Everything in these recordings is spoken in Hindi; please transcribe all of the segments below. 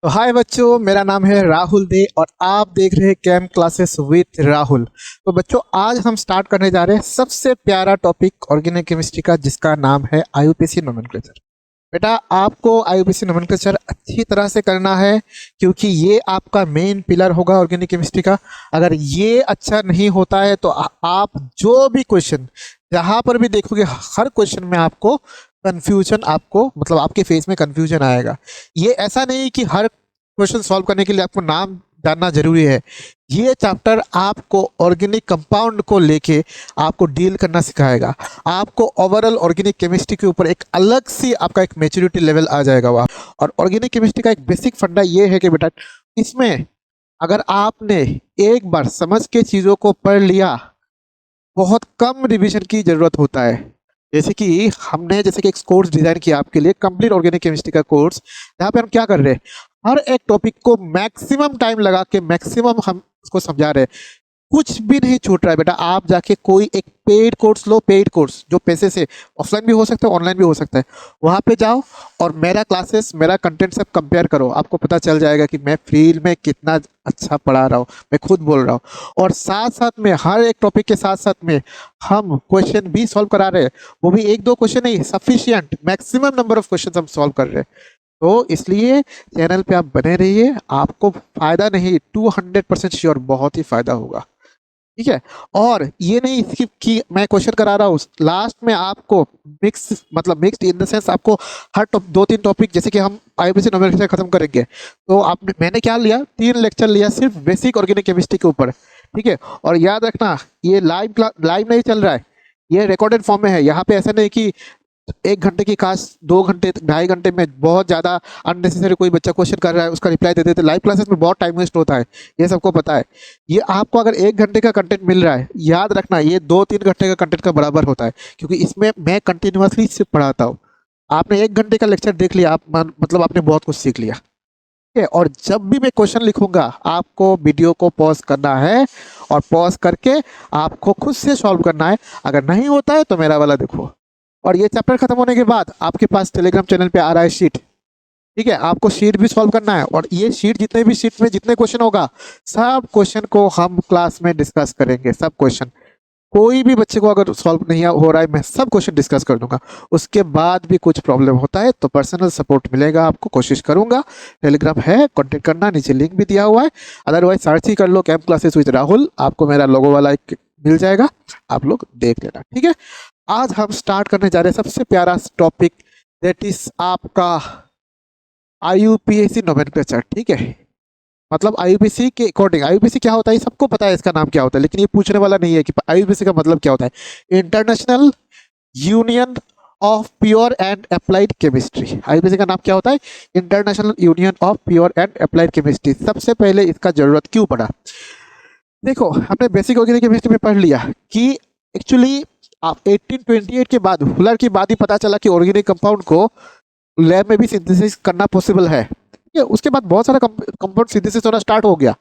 तो हाय बच्चों, मेरा नाम है राहुल दे और आप देख रहे हैं कैम क्लासेस विथ राहुल। तो बच्चों, आज हम स्टार्ट करने जा रहे हैं सबसे प्यारा टॉपिक ऑर्गेनिक केमिस्ट्री का, जिसका नाम है आईयूपीएसी नोमेनक्लेचर। बेटा, आपको आईयूपीएसी नोमेनक्लेचर अच्छी तरह से करना है, क्योंकि ये आपका मेन पिलर होगा ऑर्गेनिक केमिस्ट्री का। अगर ये अच्छा नहीं होता है तो आप जो भी क्वेश्चन जहाँ पर भी देखोगे, हर क्वेश्चन में आपको कंफ्यूजन, आपको मतलब आपके फेस में कंफ्यूजन आएगा। ये ऐसा नहीं कि हर क्वेश्चन सॉल्व करने के लिए आपको नाम जानना जरूरी है। ये चैप्टर आपको ऑर्गेनिक कंपाउंड को लेके आपको डील करना सिखाएगा। आपको ओवरऑल ऑर्गेनिक केमिस्ट्री के ऊपर एक अलग सी आपका एक मैच्योरिटी लेवल आ जाएगा वहाँ। और ऑर्गेनिक केमिस्ट्री का एक बेसिक फंडा ये है कि बेटा, इसमें अगर आपने एक बार समझ के चीज़ों को पढ़ लिया, बहुत कम रिवीजन की ज़रूरत होता है। जैसे कि एक कोर्स डिज़ाइन किया आपके लिए, कंप्लीट ऑर्गेनिक केमिस्ट्री का कोर्स, जहाँ पे हम क्या कर रहे हैं, हर एक टॉपिक को मैक्सिमम टाइम लगा के मैक्सिमम हम उसको समझा रहे हैं। कुछ भी नहीं छूट रहा है बेटा। आप जाके कोई एक पेड कोर्स लो, पेड कोर्स जो पैसे से, ऑफलाइन भी हो सकता है, ऑनलाइन भी हो सकता है, वहाँ पे जाओ और मेरा क्लासेस, मेरा कंटेंट सब कंपेयर करो। आपको पता चल जाएगा कि मैं फील्ड में कितना अच्छा पढ़ा रहा हूँ, मैं खुद बोल रहा हूँ। और साथ साथ में हर एक टॉपिक के साथ साथ में हम क्वेश्चन भी सॉल्व करा रहे हैं। वो भी एक दो क्वेश्चन नहीं, sufficient maximum number of question हम सॉल्व कर रहे हैं। तो इसलिए चैनल पे आप बने रहिए, आपको फायदा नहीं, 200% श्योर बहुत ही फायदा होगा। ठीक है। और ये नहीं कि मैं क्वेश्चन करा रहा हूँ, लास्ट में आपको मिक्स्ड इन द सेंस, आपको हर दो तीन टॉपिक, जैसे कि हम आईयूपीएसी नोमेनक्लेचर खत्म करेंगे, तो मैंने क्या लिया, 3 लेक्चर लिया सिर्फ बेसिक ऑर्गेनिक केमिस्ट्री के ऊपर। ठीक है। और याद रखना, ये लाइव नहीं चल रहा है, ये रिकॉर्डेड फॉर्म में है। यहाँ पे ऐसा नहीं कि 1 घंटे की क्लास 2 घंटे 2.5 घंटे में बहुत ज़्यादा अननेसेसरी कोई बच्चा क्वेश्चन कर रहा है, उसका रिप्लाई दे देते। लाइव क्लासेस में बहुत टाइम वेस्ट होता है, ये सबको पता है। ये आपको अगर 1 घंटे का कंटेंट मिल रहा है, याद रखना ये 2-3 घंटे का कंटेंट का बराबर होता है, क्योंकि इसमें मैं कंटिन्यूसली सिर्फ पढ़ाता हूँ। आपने 1 घंटे का लेक्चर देख लिया, आप मतलब आपने बहुत कुछ सीख लिया। ठीक है। और जब भी मैं क्वेश्चन लिखूंगा, आपको वीडियो को पॉज करना है और पॉज करके आपको खुद से सॉल्व करना है। अगर नहीं होता है तो मेरा वाला देखो। और ये चैप्टर खत्म होने के बाद आपके पास टेलीग्राम चैनल पे आ रहा है शीट। ठीक है। आपको शीट भी सॉल्व करना है, और ये शीट जितने भी शीट में जितने क्वेश्चन होगा, सब क्वेश्चन को हम क्लास में डिस्कस करेंगे। सब क्वेश्चन, कोई भी बच्चे को अगर सॉल्व नहीं हो रहा है, मैं सब क्वेश्चन डिस्कस कर दूंगा। उसके बाद भी कुछ प्रॉब्लम होता है तो पर्सनल सपोर्ट मिलेगा आपको, कोशिश करूंगा। टेलीग्राम है, कॉन्टेक्ट करना, नीचे लिंक भी दिया हुआ है। अदरवाइज सर्च ही कर लो कैंप क्लासेस विद राहुल, आपको मेरा लोगो वाला एक मिल जाएगा, आप लोग देख लेना। ठीक है। आज हम स्टार्ट करने जा रहे हैं सबसे प्यारा टॉपिक, दैट इज आपका आईयूपीएसी नोमेनक्लेचर। ठीक है। मतलब आईयूपीएसी के अकॉर्डिंग, आईयूपीएसी क्या होता है सबको पता है, इसका नाम क्या होता है, लेकिन ये पूछने वाला नहीं है कि आईयूपीएसी का मतलब क्या होता है। International union of pure and applied chemistry. IUPAC का नाम क्या होता है, international union of pure and applied chemistry. सबसे पहले इसका जरूरत क्यों पड़ा, देखो, हमने बेसिक ऑर्गेनिक केमिस्ट्री में पढ़ लिया कि एक्चुअली आप 1828 के बाद, हुलर के बाद ही पता चला कि ऑर्गेनिक कंपाउंड को लैब में भी सिंथेसिस करना पॉसिबल है। ठीक है। उसके बाद बहुत सारा कंपाउंड सिंथेसिस होना स्टार्ट हो गया।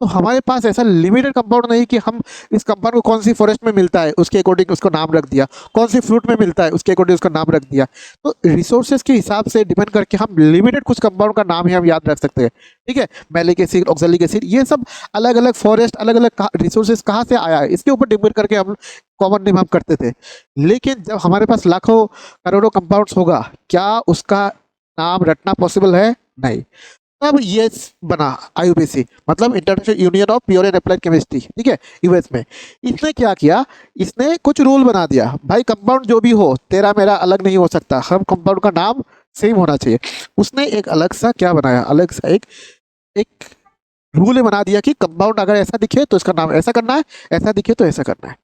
तो हमारे पास ऐसा लिमिटेड कंपाउंड नहीं कि हम इस कंपाउंड को कौन सी फॉरेस्ट में मिलता है उसके अकॉर्डिंग उसको नाम रख दिया, कौन सी फ्रूट में मिलता है उसके अकॉर्डिंग उसका नाम रख दिया। तो रिसोर्सेज के हिसाब से डिपेंड करके हम लिमिटेड कुछ कंपाउंड का नाम ही हम याद रख सकते हैं। ठीक है। मैलिक एसिड, ऑक्सैलिक एसिड, ये सब अलग अलग फॉरेस्ट, अलग अलग रिसोर्सेज कहाँ से आया है, इसके ऊपर डिपेंड करके हम कॉमन नेम हम करते थे। लेकिन जब हमारे पास लाखों करोड़ों कंपाउंड्स होगा, क्या उसका नाम रटना पॉसिबल है? नहीं। तब ये बना आईयूपीएसी, मतलब international union of pure and applied chemistry. ठीक है। यूएस में इसने क्या किया, इसने कुछ रूल बना दिया, भाई कंपाउंड जो भी हो, तेरा मेरा अलग नहीं हो सकता, हर कंपाउंड का नाम सेम होना चाहिए। उसने एक अलग सा क्या बनाया, अलग सा एक रूल बना दिया कि कंपाउंड अगर ऐसा दिखे तो इसका नाम ऐसा करना है, ऐसा दिखे तो ऐसा करना है।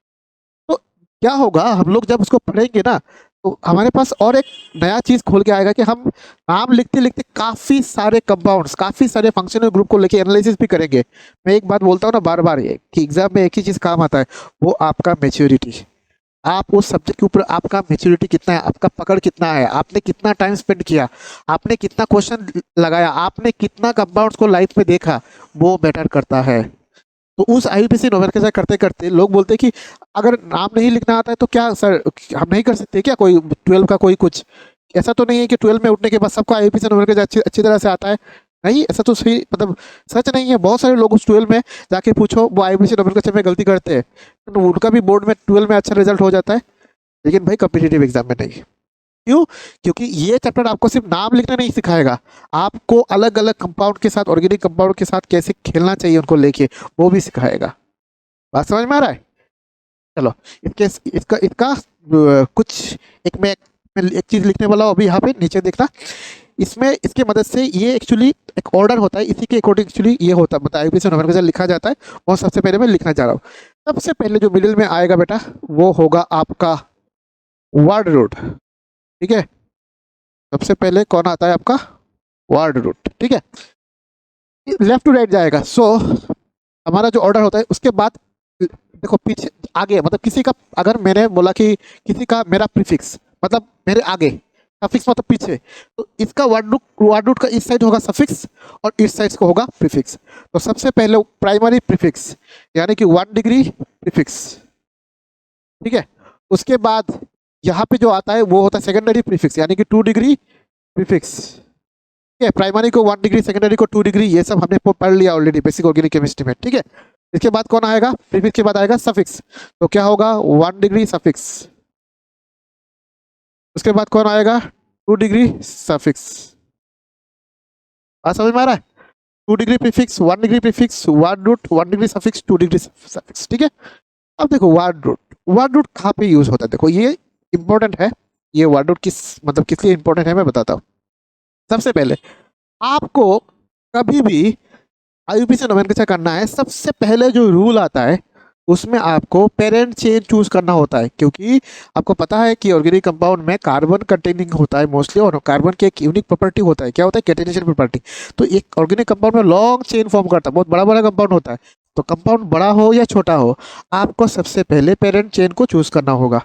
तो क्या होगा, हम लोग जब उसको पढ़ेंगे ना, तो हमारे पास और एक नया चीज़ खोल के आएगा कि हम नाम लिखते लिखते काफ़ी सारे कंपाउंड्स, काफ़ी सारे फंक्शनल ग्रुप को लेके एनालिसिस भी करेंगे। मैं एक बात बोलता हूँ ना बार बार, ये कि एग्जाम में एक ही चीज़ काम आता है, वो आपका मेच्योरिटी। आप उस सब्जेक्ट के ऊपर आपका मेच्योरिटी कितना है, आपका पकड़ कितना है, आपने कितना टाइम स्पेंड किया, आपने कितना क्वेश्चन लगाया, आपने कितना कंपाउंड्स को लाइफ में देखा, वो मैटर करता है। तो उस आईयूपीएसी नोमेनक्लेचर करते करते लोग बोलते हैं कि अगर नाम नहीं लिखना आता है तो क्या सर हम नहीं कर सकते क्या, कोई 12 का कोई कुछ, ऐसा तो नहीं है कि 12 में उठने के बाद सबको आईयूपीएसी नोमेनक्लेचर अच्छी अच्छी तरह से आता है। नहीं, ऐसा तो सही मतलब सच नहीं है। बहुत सारे लोग उस 12 में जाके पूछो, वो आईयूपीएसी नोमेनक्लेचर में गलती करते हैं, तो उनका भी बोर्ड में 12 में अच्छा रिजल्ट हो जाता है, लेकिन भाई कॉम्पिटिटिव एग्जाम में नहीं। क्यों? क्योंकि ये चैप्टर आपको सिर्फ नाम लिखना नहीं सिखाएगा, आपको अलग अलग कंपाउंड के साथ, ऑर्गेनिक कंपाउंड के साथ कैसे खेलना चाहिए उनको लेके, वो भी सिखाएगा। बात समझ में आ रहा है? चलो, इसके इसका इसका कुछ मैं एक चीज लिखने वाला हूँ अभी, यहाँ पे नीचे देखना। इसमें इसके मदद से ये एक्चुअली एक ऑर्डर होता है, इसी के अकॉर्डिंग एक्चुअली ये होता है, मतलब आईयूपीएसी नोमेनक्लेचर लिखा जाता है। वो सबसे पहले मैं लिखना चाह रहा हूँ। सबसे पहले जो मिडिल में आएगा बेटा, वो होगा आपका वर्ड रूट। ठीक है, सबसे पहले कौन आता है आपका? Word root. ठीक है, लेफ्ट टू राइट जाएगा। सो हमारा जो ऑर्डर होता है उसके बाद देखो पीछे आगे, मतलब किसी का, अगर मैंने बोला कि किसी का मेरा प्रीफिक्स मतलब मेरे आगे, सफिक्स मतलब पीछे, तो इसका वर्ड रूट का इस साइड होगा सफिक्स और इस साइड को होगा प्रीफिक्स। तो सबसे पहले प्राइमरी प्रीफिक्स यानी कि 1 डिग्री प्रीफिक्स। ठीक है, उसके बाद यहाँ पे जो आता है वो होता है सेकेंडरी प्रीफिक्स यानी कि 2 डिग्री प्रीफिक्स। ठीक है, प्राइमरी को 1 डिग्री, सेकेंडरी को 2 डिग्री, ये सब हमने पढ़ लिया ऑलरेडी बेसिक ऑर्गेनिक केमिस्ट्री में। ठीक है, इसके बाद कौन आएगा? प्रीफिक्स के बाद आएगा सफिक्स। तो क्या होगा? 1 डिग्री सफिक्स। उसके बाद कौन आएगा? 2 डिग्री सफिक्स। बात समझ में आ रहा है? 2 degree prefix, 1 degree prefix, word root, 1 degree suffix, 2 degree suffix. ठीक है, अब देखो वर्ड रूट कहाँ पे यूज होता है? देखो ये इंपॉर्टेंट है। ये वर्ड रूट किस मतलब किस लिए इंपॉर्टेंट है मैं बताता हूँ। सबसे पहले आपको कभी भी आईयूपीएसी नोमेनक्लेचर करना है, सबसे पहले जो रूल आता है उसमें आपको पेरेंट चेन चूज करना होता है, क्योंकि आपको पता है कि ऑर्गेनिक कंपाउंड में कार्बन कंटेनिंग होता है मोस्टली, और कार्बन की एक यूनिक प्रॉपर्टी होता है, क्या होता है? Catenation property. तो एक ऑर्गेनिक कंपाउंड में लॉन्ग चेन फॉर्म करता है, बहुत बड़ा बड़ा कंपाउंड होता है। तो कंपाउंड बड़ा हो या छोटा हो, आपको सबसे पहले पेरेंट चेन को चूज करना होगा।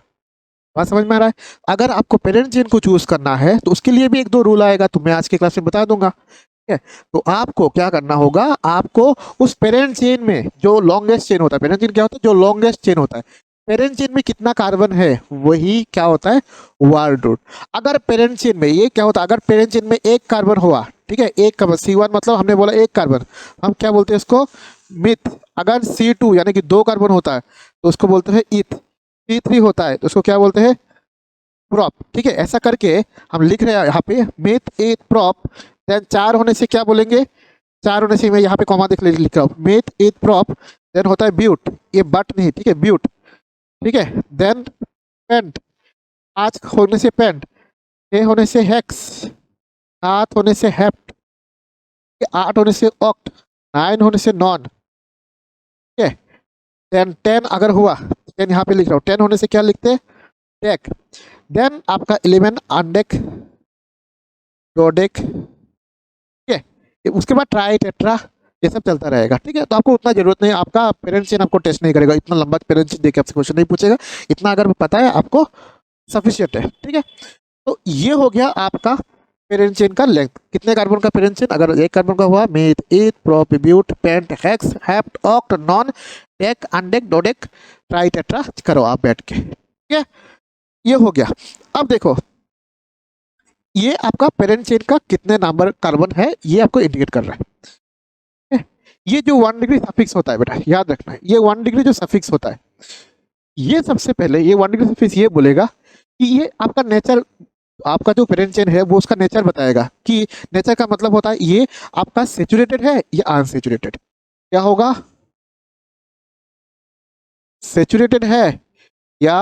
बात समझ में आ रहा है? अगर आपको पेरेंट चेन को चूज करना है तो उसके लिए भी एक दो रूल आएगा, तो मैं आज की क्लास में बता दूंगा। ठीक है, तो आपको क्या करना होगा? आपको उस पेरेंट चेन में जो लॉन्गेस्ट चेन होता है, पेरेंट चेन क्या होता है? जो लॉन्गेस्ट चेन होता है, पेरेंट चेन में कितना कार्बन है वही क्या होता है? Word root. अगर पेरेंट चेन में ये क्या होता है? अगर पेरेंट चेन में एक कार्बन हुआ, ठीक है, एक कार्बन C1 मतलब हमने बोला एक कार्बन, हम क्या बोलते हैं इसको? मिथ। अगर C2 यानी कि 2 कार्बन होता है तो उसको बोलते हैं इथ। C3 होता है तो उसको क्या बोलते हैं? प्रॉप। ठीक है, ऐसा करके हम लिख रहे हैं यहाँ पे मिथ एथ प्रॉप। देन 4 होने से क्या बोलेंगे? 4 होने से मैं यहाँ पे कॉमा देख लिख रहा हूँ, मिथ एथ प्रॉप। देन होता है ब्यूट, ये बट नहीं, ठीक है, ब्यूट। ठीक है, देन पेंट, 5 होने से पेंट, 6 होने से हेक्स, 7 होने से हेप्ट, 8 होने से ऑक्ट, 9 होने से नॉन। ठीक है, देन 10 अगर हुआ, 10 यहाँ पे लिख रहा हूँ, 10 होने से क्या लिखते हैं? डेक। देन आपका 11 अनडेक, डोडेक। ठीक है, उसके बाद ट्राई टेट्रा, ये सब चलता रहेगा। ठीक है, तो आपको उतना जरूरत नहीं, आपका पेरेंट चेन आपको टेस्ट नहीं करेगा, इतना लंबा पेरेंट चेन देके आपसे क्वेश्चन नहीं पूछेगा, इतना अगर पता है आपको सफिशियंट है। ठीक है, तो ये हो गया आपका पेरेंट चेन का लेंथ। कितने कार्बन का पेरेंट चेन? अगर एक कार्बन का हुआ, meth, eth, prop, but, pent, hex, hept, oct, non, dec, undec, dodec, tri tetra करो आप बैठ के। ठीक है, ये हो गया। अब देखो ये आपका पेरेंट चेन का कितने नंबर कार्बन है ये आपको इंडिकेट कर रहा है। ठीक है? ये जो 1 डिग्री सफिक्स होता है बेटा, याद रखना है, ये 1 डिग्री जो सफिक्स होता है, ये सबसे पहले ये 1 डिग्री सफिक्स ये बोलेगा कि ये आपका नेचर, आपका जो पेरेंट चेन है वो उसका नेचर बताएगा। कि नेचर का मतलब होता है ये आपका सेचुरेटेड है या अनसेचुरेटेड। क्या होगा? सेचुरेटेड है या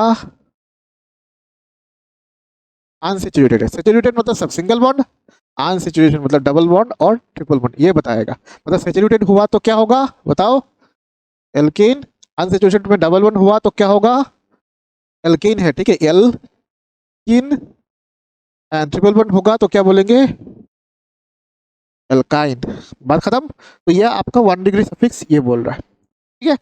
अनसेचुरेटेड है। सेचुरेटेड मतलब सब सिंगल बॉन्ड, अनसेचुरेटेड मतलब डबल बॉन्ड और ट्रिपल बॉन्ड, ये बताएगा। मतलब सेचुरेटेड हुआ तो क्या होगा बताओ? एल्केन। अनसेचुरेटेड में डबल बॉन्ड हुआ तो क्या होगा? एल्केन है। ठीक है, एल्किन। एंड ट्रिपल बॉन्ड होगा तो क्या बोलेंगे? एल्काइन। बात खत्म। तो ये आपका 1 डिग्री सफिक्स ये बोल रहा है। ठीक है,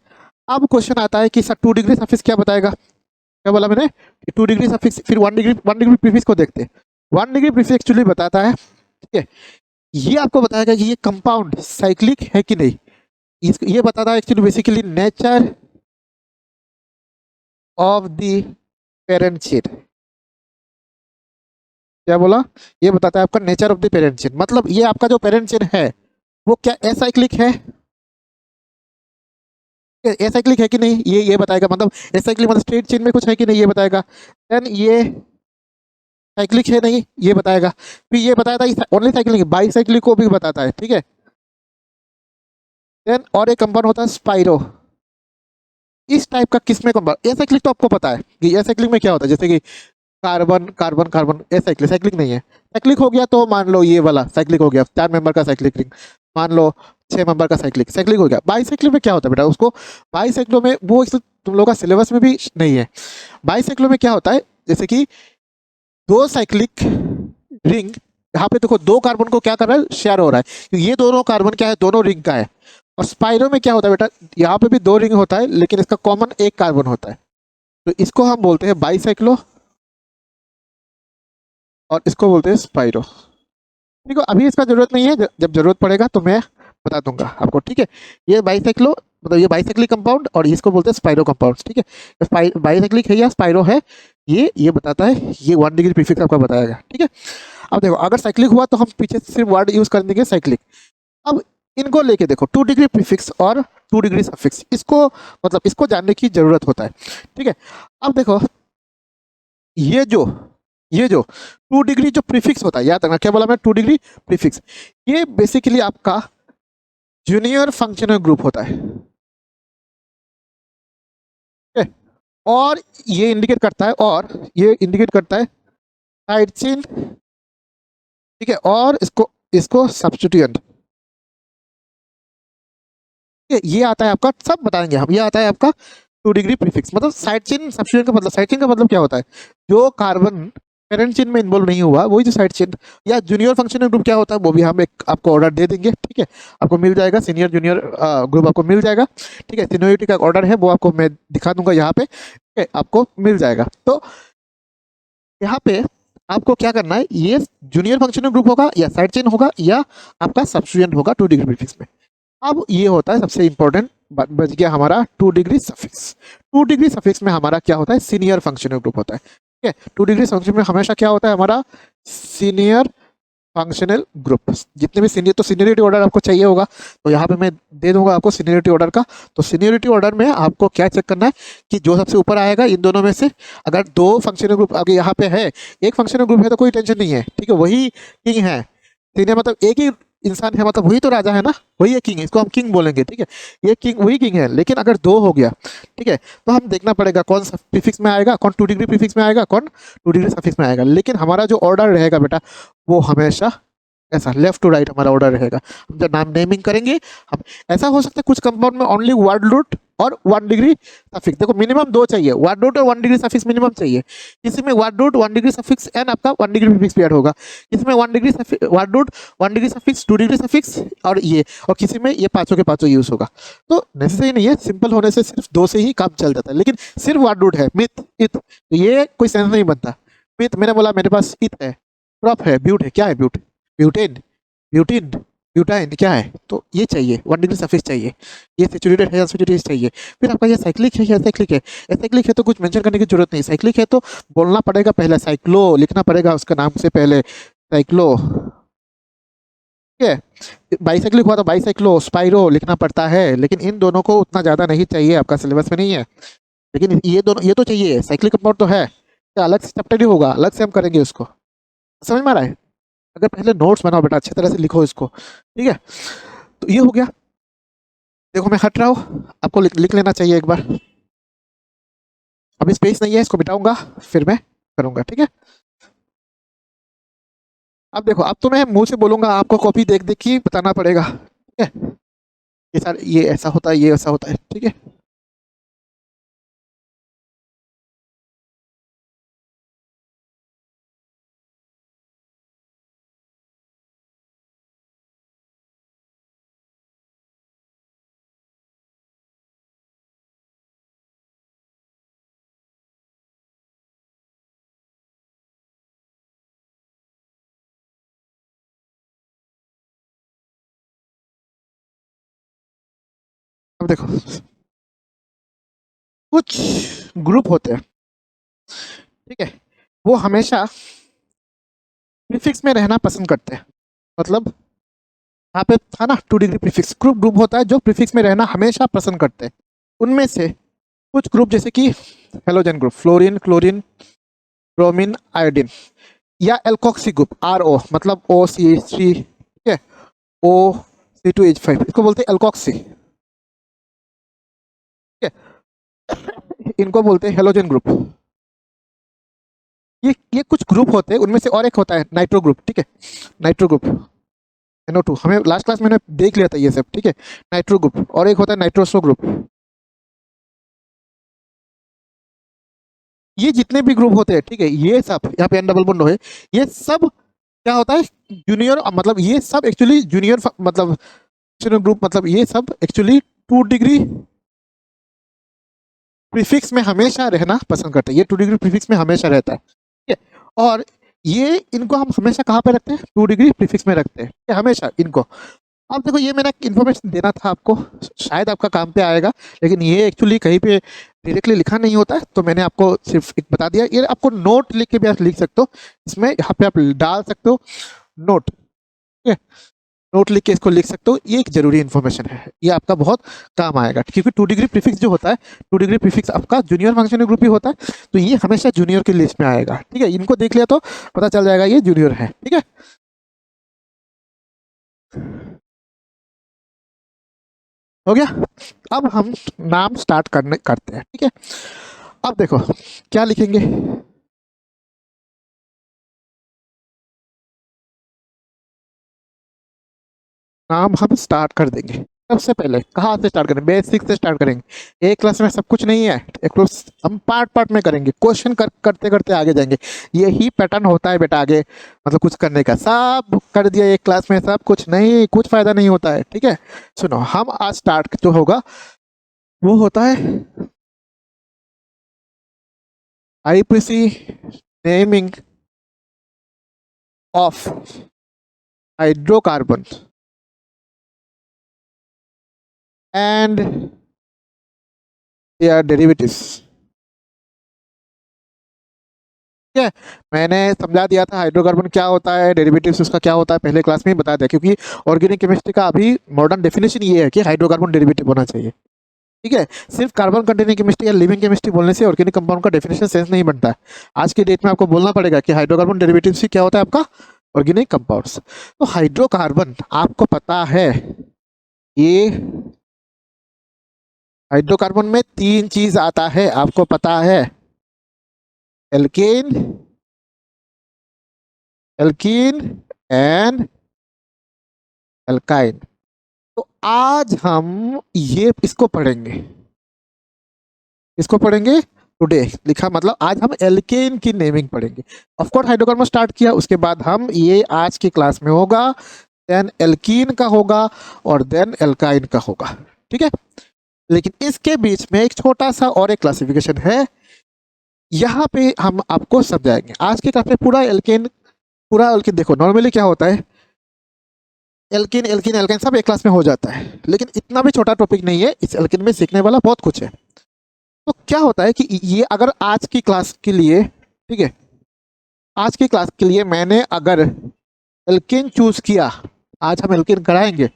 अब क्वेश्चन आता है कि सर 2 डिग्री सफिक्स क्या बताएगा? क्या बोला मैंने? 2 डिग्री सफिक्स, फिर 1 डिग्री प्रीफिक्स को देखते हैं। 1 डिग्री प्रीफिक्स एक्चुअली बताता है, ठीक है, ये आपको बताएगा कि ये कंपाउंड साइक्लिक है कि नहीं। ये बताता है actually basically nature of the parent chain. क्या बोला? ये बताता है आपका nature of the parent chain, मतलब ये आपका जो पेरेंट चेन है वो क्या एसाइक्लिक है? एसाइक्लिक है कि नहीं ये बताएगा, मतलब एसाइक्लिक मतलब स्ट्रेट चेन में कुछ है कि नहीं ये बताएगा। देन ये साइक्लिक है नहीं ये बताएगा। फिर ये बताया था ओनली साइक्लिक, बाई साइक्लिक को भी बताता है, ठीक है। देन और एक कंपाउंड होता है स्पाइरो। इस टाइप का किसमें कंपाउंड, एसाइक्लिक तो आपको पता है कि एसाइक्लिक में क्या होता है, जैसे कि carbon carbon carbon, acyclic cyclic नहीं है। साइक्लिक हो गया तो मान लो ये वाला साइक्लिक हो गया, 4 मेंबर का साइक्लिक रिंग। मान लो 6 मेंबर का साइक्लिक साइक्लिक हो गया। बाईसाइक्लिक में क्या होता है बेटा, उसको बाईसाइक्लो में वो तुम लोग का सिलेबस में भी नहीं है। बाईसाइक्लो में क्या होता है, जैसे कि दो साइक्लिक रिंग, यहाँ पे देखो दो कार्बन को क्या कर रहा है, शेयर हो रहा है, क्योंकि ये दोनों कार्बन क्या है, दोनों रिंग का है। और स्पाइरो में क्या होता है बेटा, यहाँ पे भी दो रिंग होता है लेकिन इसका कॉमन एक कार्बन होता है, तो इसको हम बोलते हैं बाईसाइक्लो और इसको बोलते हैं स्पाइरो। ठीक है, अभी इसका जरूरत नहीं है, जब जरूरत पड़ेगा तो मैं बता दूंगा आपको, ठीक है। ये बाईसाइक्लो मतलब ये बाईसाइक्लिक कंपाउंड और इसको बोलते हैं स्पाइरो कंपाउंड, ठीक है। बाईसाइक्लिक है या स्पाइरो है, ये बताता है, ये 1 डिग्री प्रीफिक्स आपका बताएगा, ठीक है। अब देखो अगर साइक्लिक हुआ तो हम पीछे सिर्फ वर्ड यूज कर देंगे साइक्लिक। अब इनको लेके देखो 2 डिग्री प्रीफिक्स और 2 डिग्री सफिक्स, इसको मतलब इसको जानने की जरूरत होता है, ठीक है। अब देखो ये जो ये जो 2 डिग्री जो प्रीफिक्स होता है, याद रखना क्या बोला मैं, 2 डिग्री प्रीफिक्स, ये बेसिकली आपका जूनियर फंक्शनल ग्रुप होता है, ठीक है। और ये इंडिकेट करता है, और ये इंडिकेट करता है साइड चेन, ठीक है, और इसको इसको सब्स्टिट्यूएंट, ये आता है आपका, सब बताएंगे हम, ये आता है आपका 2 डिग्री प्रीफिक्स। मतलब साइड चेन सब्स्टिट्यूएंट का मतलब, साइड चेन का मतलब क्या होता है, जो कार्बन पेरेंट चेन में इन्वॉल्व नहीं हुआ वही जो साइड चेन। या जूनियर फंक्शनल ग्रुप क्या होता है वो भी हम एक आपको ऑर्डर दे देंगे, ठीक है। आपको मिल जाएगा सीनियर जूनियर ग्रुप आपको मिल जाएगा, ठीक है। सीनियरिटी का ऑर्डर है वो आपको मैं दिखा दूंगा यहाँ पे, ठीक है, आपको मिल जाएगा। तो यहाँ पे आपको क्या करना है, ये जूनियर फंक्शनल ग्रुप होगा या साइड चेन होगा या आपका सब्स्टिट्यूएंट होगा 2 डिग्री प्रीफिक्स में। अब ये होता है सबसे इंपॉर्टेंट, बच गया हमारा 2 डिग्री सफिक्स। 2 डिग्री सफिक्स में हमारा क्या होता है, सीनियर फंक्शनल ग्रुप होता है, ठीक है। 2 डिग्री फंक्शन में हमेशा क्या होता है हमारा, सीनियर फंक्शनल ग्रुप। जितने भी सीनियर, तो सीनियरिटी ऑर्डर आपको चाहिए होगा, तो यहाँ पे मैं दे दूंगा आपको सीनियरिटी ऑर्डर का। तो सीनियरिटी ऑर्डर में आपको क्या चेक करना है कि जो सबसे ऊपर आएगा इन दोनों में से, अगर दो फंक्शनल ग्रुप आगे यहाँ पे है, एक फंक्शनल ग्रुप है तो कोई टेंशन नहीं है, ठीक है, वही किंग है। सीनियर मतलब एक ही इंसान है, मतलब वही तो राजा है ना, वही है किंग है, इसको हम किंग बोलेंगे, ठीक है। ये किंग वही किंग है, लेकिन अगर दो हो गया, ठीक है, तो हम देखना पड़ेगा कौन सा प्रीफिक्स में आएगा, कौन 2 डिग्री प्रीफिक्स में आएगा, कौन 2 डिग्री सफिक्स में आएगा। लेकिन हमारा जो ऑर्डर रहेगा बेटा वो हमेशा ऐसा लेफ्ट टू राइट हमारा ऑर्डर रहेगा। हम जब नाम नेमिंग करेंगे, हम ऐसा हो सकता है कुछ कंपाउंड में ओनली वर्ड रूट और 1 डिग्री सफिक्स, देखो मिनिमम दो चाहिए, वर्ड रूट और 1 डिग्री सफिक्स मिनिमम चाहिए। किसी में word root 1 degree suffix and आपका 1 डिग्री प्रीफिक्स भी ऐड होगा, किसी में 1 degree word root 1 degree suffix 2 degree suffix और ये, और किसी में ये पांचों के पांचों यूज होगा। तो नेसेसरी नहीं है, सिंपल होने से सिर्फ दो से ही काम चल जाता है, लेकिन सिर्फ वर्ड रूट है, मिथ इथ, तो ये कोई सेंस नहीं बनता। मिथ मैंने बोला मेरे पास इथ है, प्रॉप है, ब्यूट है, क्या है ब्यूट, ब्यूटेन, ब्यूटीन, ब्यूटाइन क्या है, तो ये चाहिए 1 डिग्री सफिक्स चाहिए, ये सेचुरेटेड है अनसेचुरेटेड चाहिए। फिर आपका ये साइक्लिक है या एसाइक्लिक है, एसाइक्लिक है तो कुछ मेंशन करने की जरूरत नहीं, साइक्लिक है तो बोलना पड़ेगा पहले साइक्लो, लिखना पड़ेगा उसका नाम से पहले साइक्लो, ठीक है। बाईसाइक्लिक हुआ तो बाईसाइक्लो स्पाइरो लिखना पड़ता है, लेकिन इन दोनों को उतना ज़्यादा नहीं चाहिए, आपका सिलेबस में नहीं है। लेकिन ये दोनों, ये तो चाहिए, साइक्लिक कंपाउंड तो है, तो अलग से चैप्टर ही होगा, अलग से हम करेंगे उसको, समझ में आ रहा है। अगर पहले नोट्स बनाओ बेटा, अच्छी तरह से लिखो इसको, ठीक है। तो ये हो गया, देखो मैं हट रहा हूँ, आपको लिख लेना चाहिए एक बार। अभी स्पेस नहीं है, इसको मिटाऊंगा फिर मैं करूंगा, ठीक है। अब देखो, अब तो मैं मुंह से बोलूंगा, आपको कॉपी देख देख के बताना पड़ेगा, ठीक है। ये सर ये ऐसा होता है, ये ऐसा होता है, ठीक है। अब देखो कुछ ग्रुप होते हैं, ठीक है, वो हमेशा प्रीफिक्स में रहना पसंद करते हैं। मतलब यहाँ पे था ना 2 डिग्री प्रीफिक्स, ग्रुप ग्रुप होता है जो प्रीफिक्स में रहना हमेशा पसंद करते हैं। उनमें से कुछ ग्रुप जैसे कि halogen group, fluorine, chlorine, bromine, iodine, या एल्कोक्सी ग्रुप, RO मतलब OCH3, ठीक है, O C2H5, इसको बोलते हैं एल्कोक्सी, ठीक है। इनको बोलते हैं हेलोजन ग्रुप। ये कुछ ग्रुप होते हैं, उनमें से और एक होता है नाइट्रो ग्रुप, ठीक है, नाइट्रो ग्रुप NO2, हमें लास्ट क्लास में देख लिया था ये सब, ठीक है। नाइट्रो ग्रुप, और एक होता है नाइट्रोसो ग्रुप। ये जितने भी ग्रुप होते हैं, ठीक है, ये सब यहाँ पे N डबल बॉन्ड है, ये सब क्या होता है, जूनियर, मतलब ये सब एक्चुअली जूनियर, मतलब ग्रुप, मतलब ये सब एक्चुअली 2 डिग्री प्रीफिक्स में हमेशा रहना पसंद करते हैं। ये 2 डिग्री प्रीफिक्स में हमेशा रहता है, ठीक है। और ये इनको हम हमेशा कहाँ पे रखते हैं, 2 डिग्री प्रीफिक्स में रखते हैं, ठीक है, हमेशा इनको। अब देखो ये मैंने इन्फॉर्मेशन देना था आपको, शायद आपका काम पे आएगा, लेकिन ये एक्चुअली कहीं पे डायरेक्टली लिखा नहीं होता है, तो मैंने आपको सिर्फ एक बता दिया। ये आपको नोट लिख के भी आप लिख सकते हो, इसमें यहाँ पे आप डाल सकते हो नोट, ठीक है, नोट लिख के इसको लिख सकते हो। ये एक जरूरी इन्फॉर्मेशन है, ये आपका बहुत काम आएगा, क्योंकि 2 डिग्री प्रीफिक्स जो होता है, 2 डिग्री प्रीफिक्स आपका जूनियर फंक्शनल ग्रुप ही होता है, तो ये हमेशा जूनियर की लिस्ट में आएगा, ठीक है। इनको देख लिया तो पता चल जाएगा ये जूनियर है, ठीक है। हो गया। अब हम नाम स्टार्ट करते हैं, ठीक है। अब देखो क्या लिखेंगे, नाम हम स्टार्ट कर देंगे। सबसे पहले कहाँ से स्टार्ट करें, बेसिक से स्टार्ट करेंगे। एक क्लास में सब कुछ नहीं है, एक क्लास हम पार्ट पार्ट में करेंगे, क्वेश्चन करते करते आगे जाएंगे। यही पैटर्न होता है बेटा आगे, मतलब कुछ करने का। सब कर दिया एक क्लास में, सब कुछ नहीं, कुछ फायदा नहीं होता है, ठीक है। सुनो, हम आज स्टार्ट जो होगा वो होता है IPC naming of hydrocarbon and their derivatives, ठीक है। मैंने समझा दिया था हाइड्रोकार्बन क्या होता है, डेरिवेटिव्स उसका क्या होता है, पहले क्लास में ही बता दिया, क्योंकि ऑर्गेनिक केमिस्ट्री का अभी मॉडर्न डेफिनेशन ये है कि हाइड्रोकार्बन डेरिवेटिव होना चाहिए, ठीक है। सिर्फ कार्बन कंटेनिंग केमिस्ट्री या लिविंग केमिस्ट्री बोलने से ऑर्गेनिक कंपाउंड का डेफिनेशन सेंस नहीं बनता है। आज की डेट में आपको बोलना पड़ेगा कि हाइड्रोकार्बन डेरिवेटिव से क्या होता है आपका ऑर्गेनिक कंपाउंड्स। तो हाइड्रोकार्बन आपको पता है, ये हाइड्रोकार्बन में 3 चीज आता है, आपको पता है, एल्केन, एल्कीन एंड एल्काइन। तो आज हम ये इसको पढ़ेंगे, इसको पढ़ेंगे टुडे, लिखा मतलब आज हम एल्केन की नेमिंग पढ़ेंगे। ऑफ कोर्स हाइड्रोकार्बन स्टार्ट किया, उसके बाद हम ये आज की क्लास में होगा, देन एल्कीन का होगा और देन एल्काइन का होगा, ठीक है। लेकिन इसके बीच में एक छोटा सा और एक क्लासिफिकेशन है, यहाँ पे हम आपको समझाएंगे। आज के क्लास में पूरा एल्केन देखो, नॉर्मली क्या होता है, एल्किन एल्किन एल्काइन सब एक क्लास में हो जाता है, लेकिन इतना भी छोटा टॉपिक नहीं है, इस एल्किन में सीखने वाला बहुत कुछ है। तो क्या होता है कि ये अगर आज की क्लास के लिए, ठीक है, आज की क्लास के लिए मैंने अगर एल्किन चूज किया, आज हम एल्किन कराएंगे,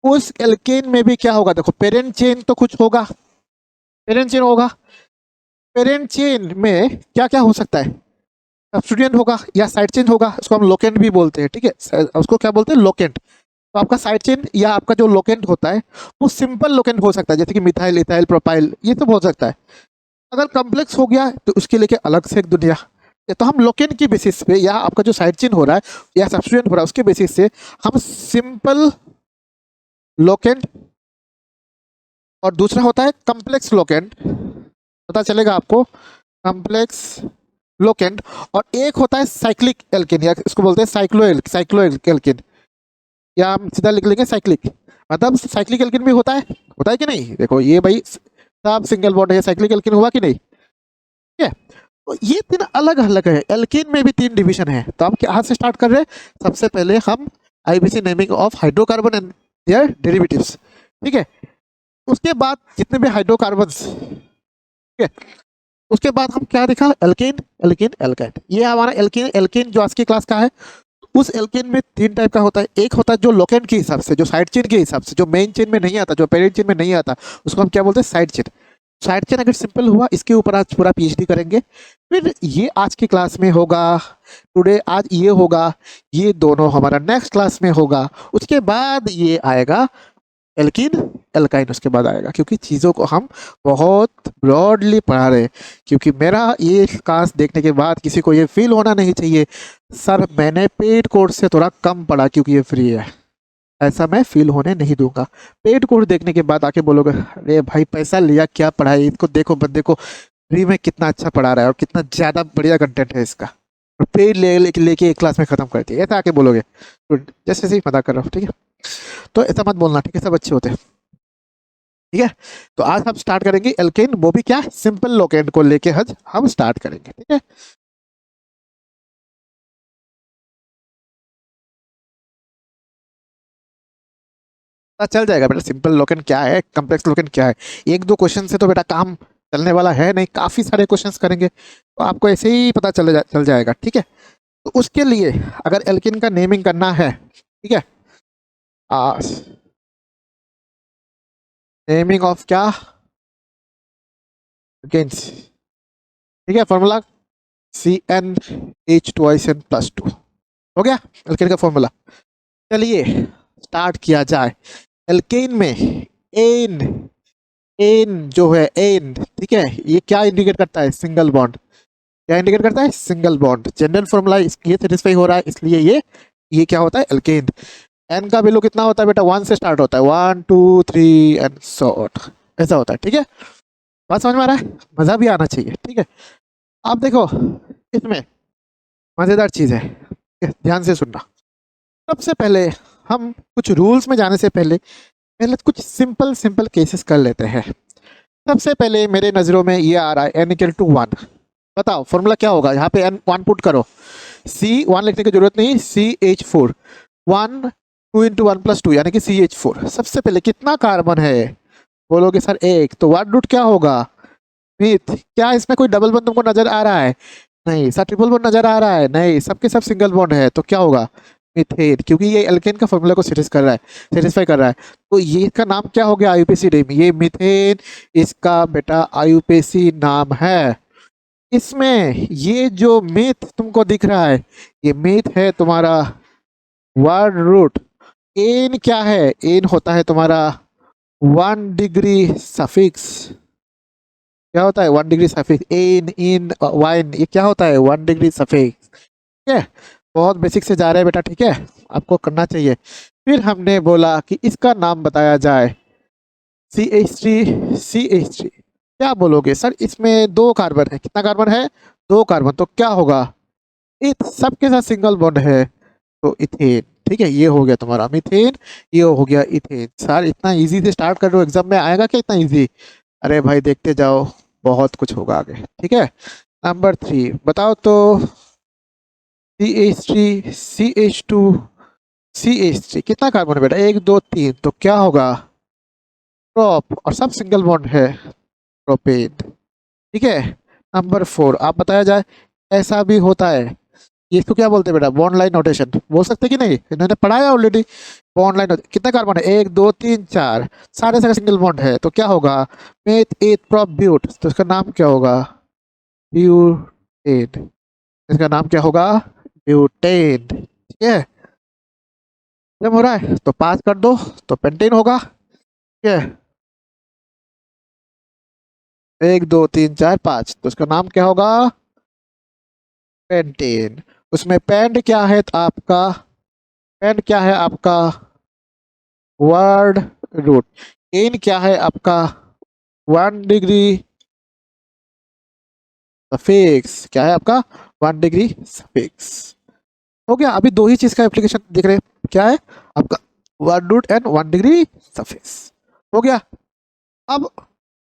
उस एल्किन में भी क्या होगा, देखो पेरेंट चेन तो कुछ होगा, पेरेंट चेन होगा, पेरेंट चेन में क्या क्या हो सकता है, सब्स्टिट्यूएंट होगा या साइड चेन होगा, उसको हम लोकेंट भी बोलते हैं, ठीक है, उसको क्या बोलते हैं, लोकेंट। तो आपका साइड चेन या आपका जो लोकेंट होता है वो सिंपल लोकेंट हो सकता है, जैसे कि मिथाइल, इथाइल, प्रोपाइल, ये सब हो सकता है। अगर कॉम्प्लेक्स हो गया तो उसके लिए अलग से एक दुनिया। तो हम लोकेंट की बेसिस पे या आपका जो साइड चेन हो रहा है या सब्स्टिट्यूएंट हो रहा है उसके बेसिस से हम सिंपल लोकेंट, और दूसरा होता है कॉम्प्लेक्स लोकेंट, पता चलेगा आपको, कॉम्प्लेक्स लोकेंट। और एक होता है साइक्लिक एल्केन, या इसको बोलते हैं साइक्लो एल्केन, या हम सीधा लिख लेंगे साइक्लिक, मतलब साइक्लिक एल्केन भी होता है कि नहीं। देखो ये भाई सब सिंगल बॉन्ड है, साइक्लिक एल्केन हुआ कि नहीं, ठीक है। तो ये 3 अलग अलग है, एल्केन में भी 3 डिवीजन है। तो हम क्या से स्टार्ट कर रहे हैं, सबसे पहले हम IPC naming of hydrocarbon and their derivatives, ठीक है। उसके बाद जितने भी हाइड्रोकार्बन्स, ठीक है, उसके बाद हम क्या देखा, एल्केन एल्केन एल्काइन, ये हमारा एल्केन एल्केन जो आज की क्लास का है। उस एल्केन में तीन टाइप का होता है। एक होता है जो लोकेंट के हिसाब से, जो साइड चेन के हिसाब से, जो मेन चेन में नहीं आता, जो पेरेंट चेन में नहीं आता, उसको हम क्या बोलते हैं, साइड चेन। साइड चेन अगर सिंपल हुआ, इसके ऊपर आज पूरा पीएचडी करेंगे। फिर ये आज की क्लास में होगा, टुडे आज ये होगा, ये दोनों हमारा नेक्स्ट क्लास में होगा। उसके बाद ये आएगा एल्कीन, एल्काइन उसके बाद आएगा, क्योंकि चीज़ों को हम बहुत ब्रॉडली पढ़ा रहे हैं। क्योंकि मेरा ये क्लास देखने के बाद किसी को ये फील होना नहीं चाहिए सर मैंने पेड कोर्स से थोड़ा कम पढ़ा क्योंकि ये फ्री है, ऐसा मैं फील होने नहीं दूंगा। पेड कोर्स देखने के बाद आके बोलोगे अरे भाई पैसा लिया क्या पढ़ाई, इसको देखो बंदे को फ्री में कितना अच्छा पढ़ा रहा है और कितना ज़्यादा बढ़िया कंटेंट है इसका, और पेड लेके एक क्लास में ख़त्म कर दिया, ऐसा आके बोलोगे तो जैसे ही मजाक कर रहा हूँ, ठीक है। तो ऐसा मत बोलना, ठीक है, सब अच्छे होते हैं, ठीक है। तो आज हम स्टार्ट करेंगे एल्केन, वो भी क्या सिंपल लोकेंट को लेके आज हम स्टार्ट करेंगे, ठीक है। पता चल जाएगा बेटा सिंपल लोकेंट क्या है, कॉम्प्लेक्स लोकेंट क्या है। एक दो क्वेश्चन से तो बेटा काम चलने वाला है नहीं, काफी सारे क्वेश्चंस करेंगे तो आपको ऐसे ही पता चल जाएगा, ठीक है। तो उसके लिए अगर एल्केन का नेमिंग करना है, ठीक है, नेमिंग ऑफ क्या, अगेंस्ट, ठीक है, फॉर्मूला CnH2n+2 हो गया एल्केन का फॉर्मूला। चलिए स्टार्ट किया जाए। एल्केन में एन, एन जो है एन, ठीक है, ये क्या इंडिकेट करता है, सिंगल बॉन्ड। क्या इंडिकेट करता है, सिंगल बॉन्ड। जनरल फॉर्मूला ये सेटिस्फाई हो रहा है, इसलिए ये क्या होता है, एल्केन। एन का वैल्यू कितना होता है बेटा, 1 से स्टार्ट होता है, 1 2 3 एंड सो ऑन, ऐसा होता है, ठीक है। बात समझ में आ रहा है, मजा भी आना चाहिए, ठीक है। आप देखो इसमें मजेदार चीज है, ठीक है? ध्यान से सुनना। सबसे पहले हम कुछ रूल्स में जाने से पहले कुछ सिंपल सिंपल केसेस कर लेते हैं। सबसे पहले मेरे नज़रों में ये आ रहा है n=1। बताओ फॉर्मूला क्या होगा, यहाँ पे n 1 पुट करो, C1 लिखने की जरूरत नहीं, CH4, 1 2 × 1 + 2 यानी कि CH4। सबसे पहले कितना कार्बन है, बोलोगे सर एक, तो वन रूट क्या होगा, मिथ। क्या इसमें कोई डबल बॉन्ड तुमको नजर आ रहा है, नहीं। सर ट्रिपल बॉन्ड नजर आ रहा है, नहीं। सबके सब सिंगल बॉन्ड है, तो क्या होगा, मीथेन, क्योंकि ये एल्केन का फॉर्मूला को सेटिस्फाई कर रहा है। तो ये इसका नाम क्या हो गया, आईयूपीएसी नेम, ये मीथेन इसका बेटा आईयूपीएसी नाम है। इसमें ये जो मीथ तुमको दिख रहा है, ये मीथ है तुम्हारा वर्ड रूट। एन क्या है, एन होता है तुम्हारा 1 डिग्री सफिक्स। क्या होता है, 1 degree suffix, ane ene yne, ये क्या होता है, 1 डिग्री सफिक्स, ठीक है। बहुत बेसिक से जा रहे हैं बेटा, ठीक है, आपको करना चाहिए। फिर हमने बोला कि इसका नाम बताया जाए, CH3। क्या बोलोगे सर, इसमें 2 कार्बन है, कितना कार्बन है, 2 कार्बन, तो क्या होगा, सबके साथ सिंगल बॉन्ड है, तो इथेन, ठीक है। ये हो गया तुम्हारा मीथेन, ये हो गया इथेन। सर इतना इजी से स्टार्ट कर रहे हो, एग्जाम में आएगा क्या इतना इजी, अरे भाई देखते जाओ, बहुत कुछ होगा आगे, ठीक है। नंबर 3 बताओ तो, CH3 CH2 CH3 कितना कार्बन है बेटा, 1 2 3, तो क्या होगा, प्रोप, और सब सिंगल बॉन्ड है, प्रोपेन, ठीक है। नंबर 4 आप बताया जाए, ऐसा भी होता है, ये इसको क्या बोलते हैं बेटा, बॉन्ड लाइन नोटेशन बोल सकते कि नहीं, इन्होंने पढ़ाया ऑलरेडी। बॉन्ड लाइन कितना कार्बन है, 1 2 3 4, सारे सारे सिंगल बॉन्ड है, तो क्या होगा, मेथ एथ प्रोप ब्यूट, तो इसका नाम क्या होगा, ब्यूटेन, इसका नाम क्या होगा, ब्यूटेन, ठीक है। जब हो रहा है तो पास कर दो, तो पेंटेन होगा, ठीक है। 1 2 3 4 5, तो इसका नाम क्या होगा, पेंटेन। उसमें पेंट क्या है तो आपका, पेंट क्या है आपका, वर्ड रूट। एन क्या है आपका, 1 डिग्री सफिक्स, क्या है आपका, 1 डिग्री सफिक्स, हो गया। अभी 2 ही चीज का एप्लीकेशन दिख रहे हैं, क्या है आपका, word root and 1 degree suffix, हो गया। अब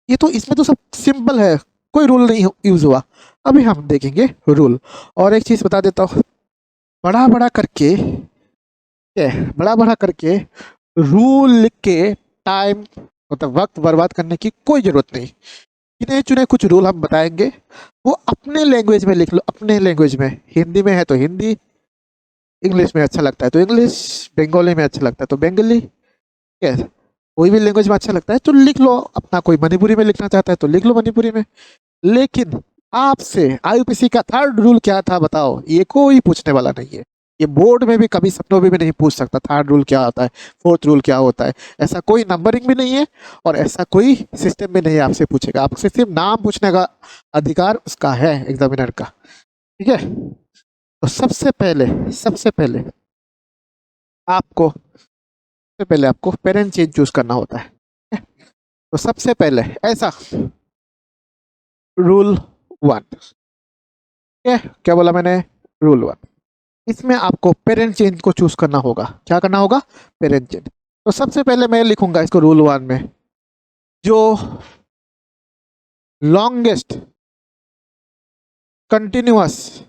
ये तो इसमें तो सब सिंपल है, कोई रूल नहीं यूज हुआ। अभी हम देखेंगे रूल। और एक चीज बता देता हूँ, बड़ा बड़ा करके, बड़ा बड़ा करके रूल लिख के टाइम मतलब वक्त बर्बाद करने की कोई जरूरत नहीं। गिने चुने कुछ रूल हम बताएंगे, वो अपने लैंग्वेज में लिख लो, अपने लैंग्वेज में, हिंदी में है तो हिंदी, इंग्लिश में अच्छा लगता है तो इंग्लिश, बंगाली में अच्छा लगता है तो बंगाली, ठीक है, कोई भी लैंग्वेज में अच्छा लगता है तो लिख लो अपना। कोई मणिपुरी में लिखना चाहता है तो लिख लो मणिपुरी में। लेकिन आपसे आईयूपीएसी का थर्ड रूल क्या था बताओ, ये कोई पूछने वाला नहीं है। ये बोर्ड में भी कभी सपनों में भी नहीं पूछ सकता थर्ड रूल क्या होता है, फोर्थ रूल क्या होता है। ऐसा कोई नंबरिंग भी नहीं है और ऐसा कोई सिस्टम भी नहीं है आपसे पूछेगा। आपसे सिर्फ नाम पूछने का अधिकार उसका है, एग्जामिनर का। ठीक है, तो आपको सबसे पहले आपको पेरेंट चेंज चूज करना होता है। ठीक है? तो सबसे पहले ऐसा रूल वन, ठीक है, क्या बोला मैंने, रूल वन, इसमें आपको पेरेंट चेंज को चूज करना होगा। क्या करना होगा, पेरेंट चेंज। तो सबसे पहले मैं लिखूंगा इसको रूल वन में, जो लॉन्गेस्ट कंटिन्यूअस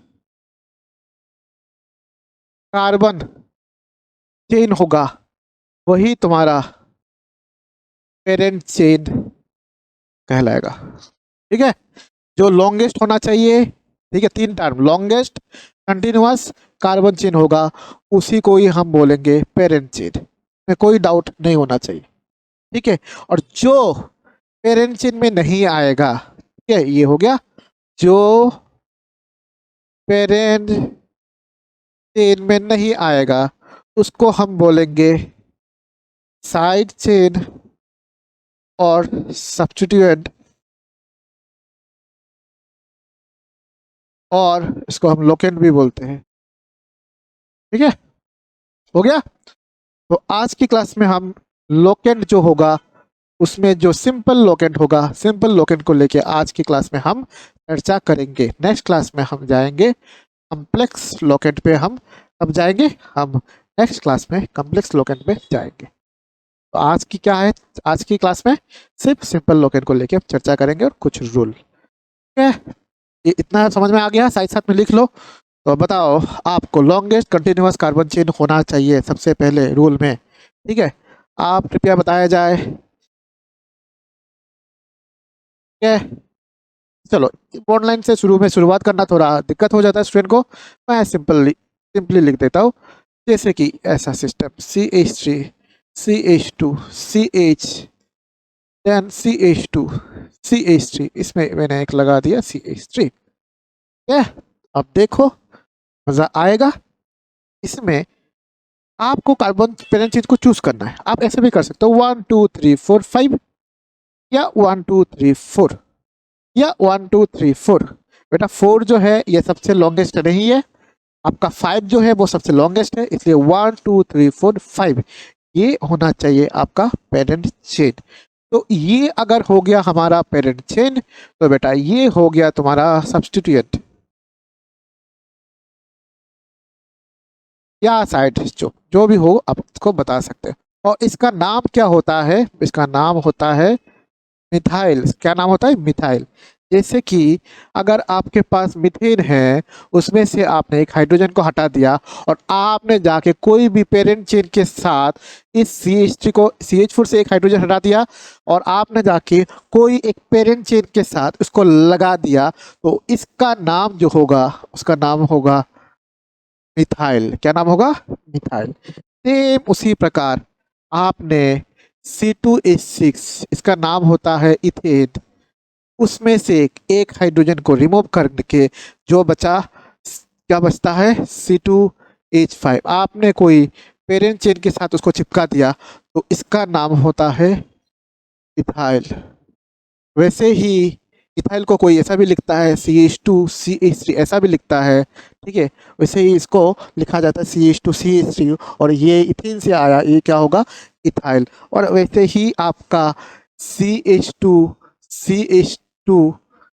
कार्बन चेन होगा वही तुम्हारा पेरेंट चेन कहलाएगा। ठीक है, जो लॉन्गेस्ट होना चाहिए, ठीक है, तीन term, longest continuous carbon chain होगा उसी को ही हम बोलेंगे पेरेंट चेन, में कोई डाउट नहीं होना चाहिए। ठीक है, और जो पेरेंट चेन में नहीं आएगा, ठीक है, ये हो गया, जो पेरेंट चेन में नहीं आएगा उसको हम बोलेंगे साइड चेन और सब्स्टिट्यूएंट, और इसको हम लोकेंट भी बोलते हैं। ठीक है, हो गया। तो आज की क्लास में हम लोकेंट जो होगा उसमें जो सिंपल लोकेंट होगा, सिंपल लोकेंट को लेके आज की क्लास में हम चर्चा करेंगे। नेक्स्ट क्लास में हम जाएंगे कॉम्प्लेक्स लोकेंट पे। हम अब जाएंगे, हम नेक्स्ट क्लास में कॉम्प्लेक्स लोकेंट पे जाएंगे। तो आज की क्या है, आज की क्लास में सिर्फ सिंपल लोकेंट को लेके हम चर्चा करेंगे और कुछ रूल। ठीक है, ये इतना समझ में आ गया, साथ साथ में लिख लो। तो बताओ, आपको लॉन्गेस्ट कंटिन्यूअस कार्बन चेन होना चाहिए सबसे पहले रूल में। ठीक है, आप कृपया बताया जाए। ठीक है, चलो ऑनलाइन से शुरू में शुरुआत करना थोड़ा दिक्कत हो जाता है स्टूडेंट को, मैं सिंपली लिख देता हूँ। जैसे कि ऐसा system CH3 CH2 CH, then CH2 CH3, इसमें मैंने एक लगा दिया CH3। ठीक है, अब देखो मजा आएगा। इसमें आपको कार्बन पेरेंट चेन को चूज करना है। आप ऐसे भी कर सकते हो 1 2 3 4 5, या 1 2 3 4, या 1 2 3 4। बेटा 4 जो है ये सबसे लॉन्गेस्ट नहीं है, आपका 5 जो है वो सबसे लॉन्गेस्ट है, इसलिए 1 2 3 4 5 ये होना चाहिए आपका पेरेंट चेन। तो ये अगर हो गया हमारा पेरेंट चेन तो बेटा ये हो गया तुम्हारा सब्स्टिट्यूएंट या साइड, जो भी हो आप इसको बता सकते हो। और इसका नाम क्या होता है, इसका नाम होता है मिथाइल। क्या नाम होता है, मिथाइल। जैसे कि अगर आपके पास मीथेन है, उसमें से आपने एक हाइड्रोजन को हटा दिया और आपने जाके कोई भी पेरेंट चेन के साथ इस CH3 को, CH4 से एक हाइड्रोजन हटा दिया और आपने जाके कोई एक पेरेंट चेन के साथ उसको लगा दिया, तो इसका नाम जो होगा उसका नाम होगा मिथाइल। क्या नाम होगा, मिथाइल। सेम उसी प्रकार आपने C2H6, इसका नाम होता है इथेन, उसमें से एक हाइड्रोजन को रिमूव करके जो बचा, क्या बचता है, C2H5। आपने कोई पेरेंट चेन के साथ उसको चिपका दिया तो इसका नाम होता है इथाइल। वैसे ही इथाइल को कोई ऐसा भी लिखता है CH2 CH3, ऐसा भी लिखता है। ठीक है, वैसे ही इसको लिखा जाता है CH2 CH3, और ये इथेन से आया, ये क्या होगा, इथाइल। और वैसे ही आपका CH2 CH2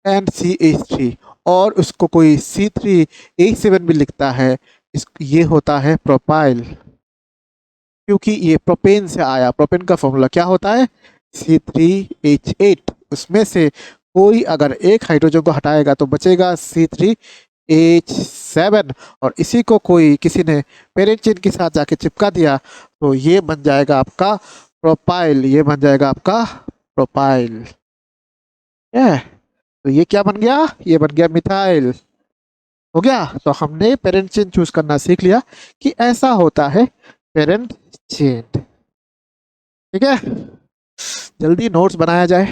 एंड CH3, और उसको कोई C3H7 भी लिखता है, इस ये होता है प्रोपाइल, क्योंकि ये प्रोपेन से आया। प्रोपेन का फॉर्मूला क्या होता है, C3H8। उसमें से कोई अगर एक हाइड्रोजन को हटाएगा तो बचेगा C3H7, और इसी को कोई किसी ने पेरेंट चेन के साथ जाके चिपका दिया तो ये बन जाएगा आपका प्रोपाइल, ये बन जाएगा आपका प्रोपाइल। है, तो ये क्या बन गया, ये बन गया मिथाइल। हो गया। तो हमने पेरेंट चेन चूज करना सीख लिया कि ऐसा होता है पेरेंट चेन। ठीक है, जल्दी नोट्स बनाया जाए।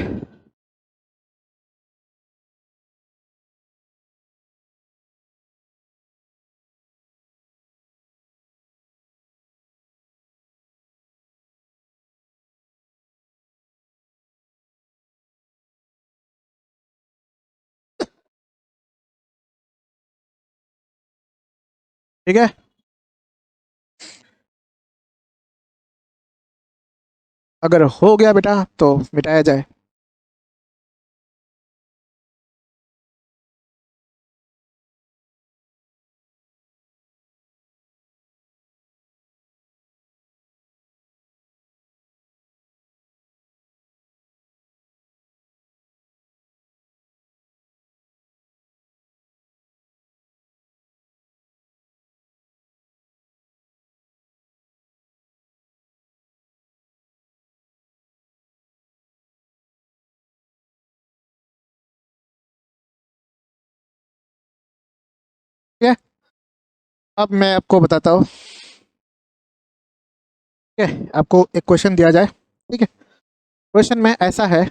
ठीक है, अगर हो गया बेटा तो मिटाया जाए। ठीक है, अब मैं आपको बताता हूँ। ठीक है, आपको एक क्वेश्चन दिया जाए। ठीक है, क्वेश्चन में ऐसा है,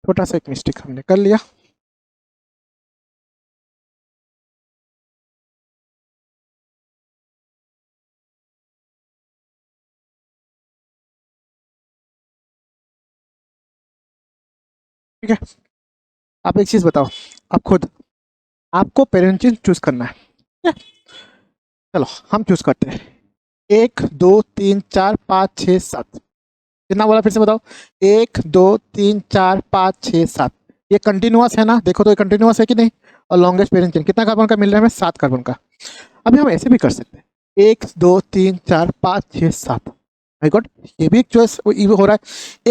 छोटा सा एक मिस्टेक हमने कर लिया। ठीक है, आप एक चीज बताओ, आप खुद, आपको पेरेंटिंग चूज करना है। ठीक है, चलो हम चूज करते हैं। 1 2 3 4 5 6 7, कितना बोला फिर से बताओ? 1 2 3 4 5 6 7, ये कंटिन्यूअस है ना? देखो तो ये कंटिन्यूअस है कि नहीं? और लॉन्गेस्ट पेरेंट चेन कितना कार्बन का मिल रहा है हमें? 7 कार्बन का। अभी हम ऐसे भी कर सकते हैं, 1 2 3 4 5 6 7। आई गॉट, ये भी एक चॉइस हो रहा है।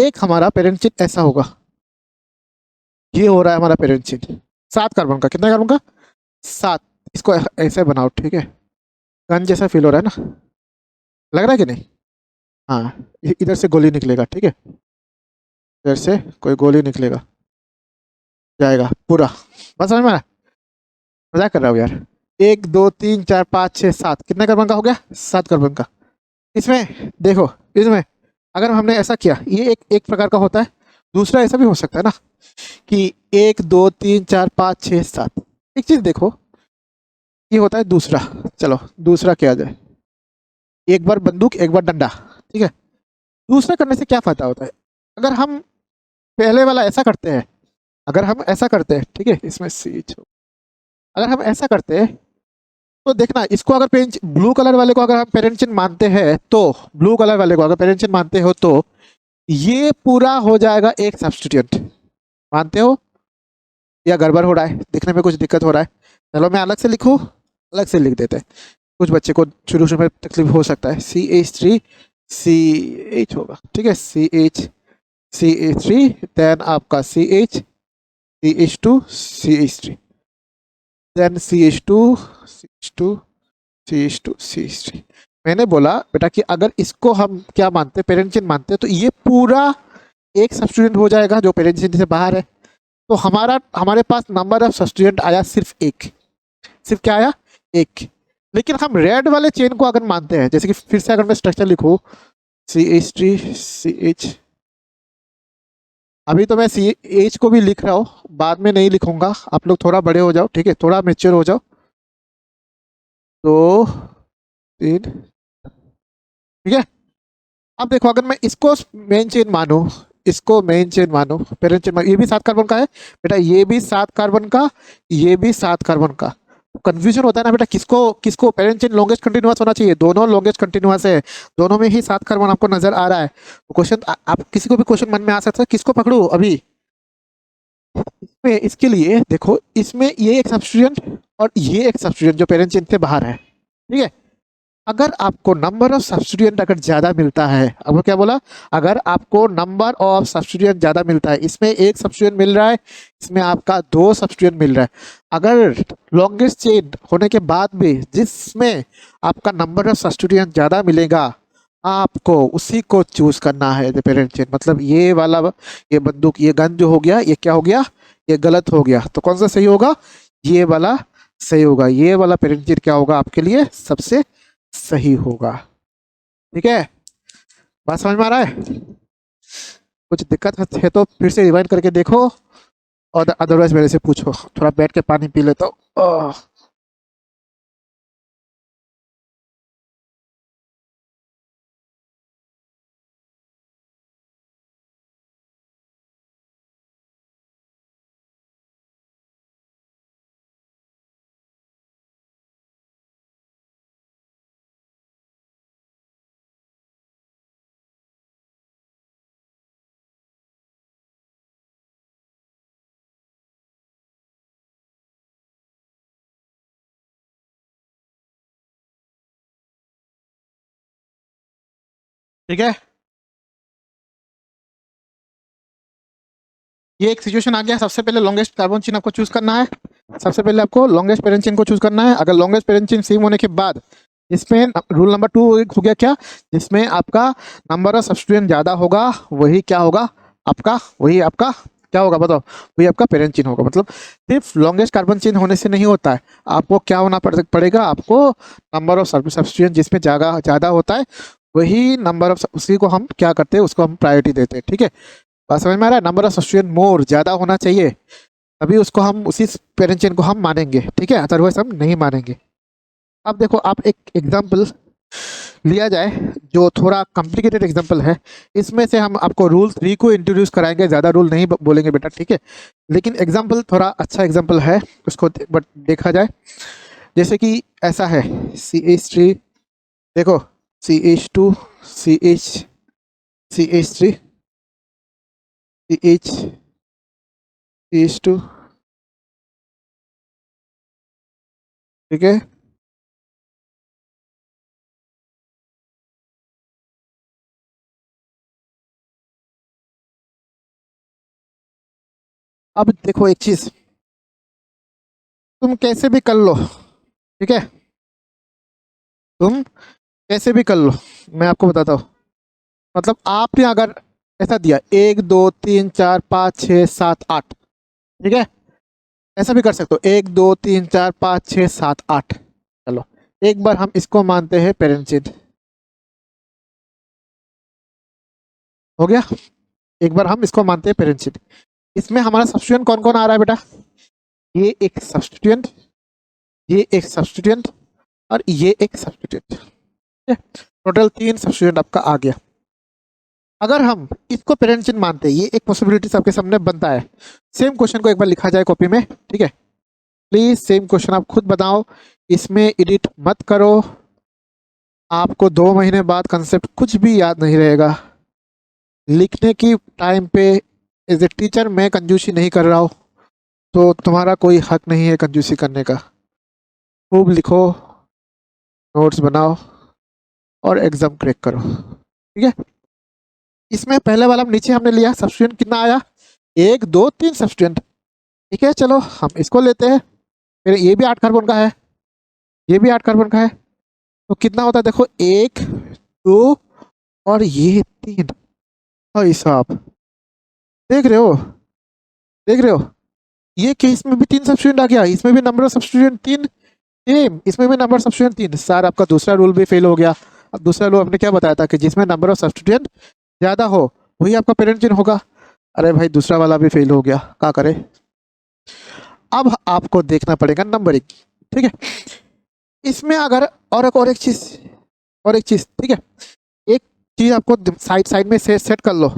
एक हमारा पेरेंट चेन ऐसा होगा, ये हो रहा है हमारा पेरेंट चेन 7 कार्बन का। कितना कार्बन का? 7। इसको ऐसे बनाओ, ठीक है, गन जैसा फील हो रहा है ना, लग रहा है कि नहीं? हाँ, इधर से गोली निकलेगा। ठीक है, इधर से कोई गोली निकलेगा, जाएगा पूरा। बस समझ में आ रहा है? मजाक कर रहा हूँ यार। 1 2 3 4 5 6 7, कितने कार्बन का हो गया? 7 कार्बन का। इसमें देखो, इसमें अगर हमने ऐसा किया, ये एक एक प्रकार का होता है। दूसरा ऐसा भी हो सकता है ना कि 1 2 3 4 5 6 7। एक चीज देखो, ये होता है दूसरा। चलो दूसरा किया जाए, एक बार बंदूक एक बार डंडा। ठीक है, दूसरा करने से क्या फायदा होता है? अगर हम पहले वाला ऐसा करते हैं, अगर हम ऐसा करते हैं, ठीक है, इसमें सीच, अगर हम ऐसा करते हैं तो देखना, इसको अगर पेरेंट ब्लू कलर वाले को अगर हम पेरेंट चिन्ह मानते हैं तो, ब्लू कलर वाले को अगर पेरेंट चिन्ह मानते हो तो ये पूरा हो जाएगा एक सब्स्टिट्यूएंट। मानते हो या गड़बड़ हो रहा है? दिखने में कुछ दिक्कत हो रहा है? चलो मैं अलग से लिखूं, अलग से लिख देते हैं। कुछ बच्चे को शुरू शुरू में तकलीफ हो सकता है। CH3CH होगा। ठीक है, CH3 देन आपका CH2CH3 देन CH2CH2CH2CH3। मैंने बोला बेटा कि अगर इसको हम क्या मानते, पेरेंट चिन्ह मानते, तो ये पूरा एक सब्स्टिट्यूएंट हो जाएगा जो पेरेंट चिन्ह से बाहर है। तो हमारे पास नंबर ऑफ सब्स्टिट्यूएंट आया सिर्फ एक। सिर्फ क्या आया? एक। लेकिन हम रेड वाले चेन को अगर मानते हैं, जैसे कि फिर से अगर मैं स्ट्रक्चर लिखूं, CH3CH, अभी तो मैं CH को भी लिख रहा हूँ, बाद में नहीं लिखूंगा। आप लोग थोड़ा बड़े हो जाओ, ठीक है, थोड़ा मेच्योर हो जाओ। 2 3, ठीक है। अब देखो, अगर मैं इसको मेन चेन मानूं, इसको मेन चेन मानूं, पेरेंट चेन मानूं, ये भी 7 कार्बन का है बेटा, ये भी 7 कार्बन का, ये भी 7 कार्बन का। कंफ्यूजन होता है ना बेटा, किसको किसको पेरेंट चेन लॉन्गेस्ट कंटिन्यूअस होना चाहिए? दोनों लॉन्गेस्ट कंटिन्यूअस है, दोनों में ही 7 कार्बन आपको नजर आ रहा है। तो क्वेश्चन, आप किसी को भी क्वेश्चन मन में आ सकता है, किसको पकड़ू अभी? इसमें इसके लिए देखो, इसमें ये एक सब्स्टिट्यूएंट और ये एक सब्स्टिट्यूएंट जो पेरेंट चेन से बाहर है। ठीक है, अगर आपको नंबर ऑफ सब्स्टिट्यूएंट अगर ज्यादा मिलता है, अब वो क्या बोला, अगर आपको नंबर ऑफ सब्स्टिट्यूएंट ज्यादा मिलता है, इसमें एक सब्स्टिट्यूएंट मिल रहा है, इसमें आपका दो सब्स्टिट्यूएंट मिल रहा है, अगर लॉन्गेस्ट चेन होने के बाद भी जिसमें आपका नंबर ऑफ सब्स्टिट्यूएंट ज्यादा मिलेगा, आपको उसी को चूज करना है द पेरेंट चेन। मतलब ये वाला, ये बंदूक, ये गन जो हो गया, ये क्या हो गया, ये गलत हो गया, तो कौन सा सही होगा, ये वाला सही होगा, ये वाला पेरेंट चेन क्या होगा आपके लिए सबसे सही होगा। ठीक है, बात समझ में आ रहा है? कुछ दिक्कत है तो फिर से रिवाइंड करके देखो, और अदरवाइज मेरे से पूछो। थोड़ा बैठ के पानी पी लेता हूँ। ठीक है, ये एक सिचुएशन आ गया। सबसे पहले लॉन्गेस्ट कार्बन चेन आपको चूज करना है। सबसे पहले आपको लॉन्गेस्ट पेरेंट चेन को चूज करना है। अगर लॉन्गेस्ट पेरेंट चेन सेम होने के बाद, इसमें रूल नंबर 2 हो गया क्या, जिसमें आपका नंबर ऑफ सब्स्टिट्यूएंट ज्यादा होगा, वही क्या होगा आपका, वही आपका क्या होगा बताओ, वही आपका पेरेंट चेन होगा। मतलब सिर्फ लॉन्गेस्ट कार्बन चेन होने से नहीं होता है, आपको क्या होना पड़ेगा, आपको नंबर ऑफ सब्स्टिट्यूएंट जिसमें ज्यादा ज्यादा होता है, वही नंबर ऑफ, उसी को हम क्या करते हैं, उसको हम प्रायोरिटी देते हैं। ठीक है, बात समझ में आ रहा है? नंबर ऑफ सब्स्टिट्यूएंट मोर ज्यादा होना चाहिए, तभी उसको हम, उसी पेरेंट चेन को हम मानेंगे। ठीक है, अदरवाइज हम नहीं मानेंगे। अब देखो, आप एक एग्जांपल लिया जाए जो थोड़ा कॉम्प्लिकेटेड एग्जांपल है, इसमें से हम आपको रूल 3 को इंट्रोड्यूस कराएंगे, ज़्यादा रूल नहीं बोलेंगे बेटा। ठीक है, लेकिन एग्जांपल थोड़ा अच्छा एग्जांपल है, उसको बट देखा जाए। जैसे कि ऐसा है, CH3, देखो CH2, CH, CH3, CH, CH2। ठीक है, अब देखो एक चीज, तुम कैसे भी कर लो, ठीक है, तुम कैसे भी कर लो, मैं आपको बताता हूँ। मतलब आपने अगर ऐसा दिया 1 2 3 4 5 6 7 8, ठीक है, ऐसा भी कर सकते हो 1 2 3 4 5 6 7 8। चलो, एक बार हम इसको मानते हैं पेरेंट चिन्ह, हो गया। एक बार हम इसको मानते हैं पेरेंट चिन्ह। इसमें हमारा सब्स्टिट्यूएंट कौन कौन आ रहा है बेटा, ये एक सब्स्टिट्यूएंट, ये एक सब्स्टिट्यूएंट, और ये एक सब्स्टिट्यूएंट। टोटल 3 सब्स्टिट्यूएंट आपका आ गया। अगर हम इसको पेरेंट चिन्ह मानते हैं, ये एक पॉसिबिलिटी आपके सामने बनता है। सेम क्वेश्चन को एक बार लिखा जाए कॉपी में, ठीक है, प्लीज सेम क्वेश्चन आप खुद बताओ, इसमें एडिट मत करो। आपको 2 महीने बाद कंसेप्ट कुछ भी याद नहीं रहेगा। लिखने की टाइम पे एज ए टीचर मैं कंजूसी नहीं कर रहा हूँ, तो तुम्हारा कोई हक नहीं है कंजूसी करने का। खूब लिखो, नोट्स बनाओ, और एग्जाम क्रैक करो। ठीक है, इसमें पहले वाला नीचे हमने लिया, सब्स्टिट्यूएंट कितना आया, 1 2 3 सब्स्टिट्यूएंट। ठीक है, चलो हम इसको लेते हैं। फिर ये भी 8 कार्बन का है, ये भी 8 कार्बन का है, तो कितना होता है देखो, 1 2 और ये 3। भाई साहब, देख रहे हो, देख रहे हो, ये केस में भी 3 सब्स्टिट्यूएंट आ गया, इसमें भी नंबर ऑफ सब्स्टिट्यूएंट 3 सेम, इसमें भी नंबर ऑफ सब्स्टिट्यूएंट 3। सर आपका दूसरा रूल भी फेल हो गया। अब दूसरा रूल हमने क्या बताया था कि जिसमें नंबर ऑफ सब्स्टिट्यूएंट ज्यादा हो वही आपका पेरेंट चिन्ह होगा। अरे भाई, दूसरा वाला भी फेल हो गया, क्या करे। अब आपको देखना पड़ेगा नंबरिंग। ठीक है, इसमें अगर और एक चीज, और एक चीज, ठीक है, एक चीज आपको साइड साइड में सेट कर लो।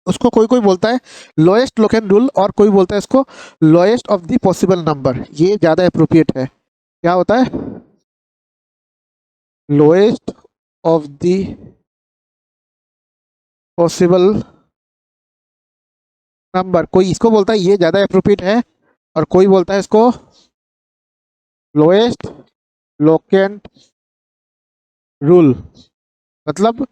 उसको कोई कोई बोलता है लोएस्ट लोकेन रूल, और कोई बोलता है इसको lowest of the possible number. ये ज्यादा अप्रोप्रिएट है। क्या होता है, lowest of the possible number, कोई इसको बोलता है ये ज्यादा अप्रोप्रिएट है, और कोई बोलता है इसको लोएस्ट लोकेंट रूल मतलब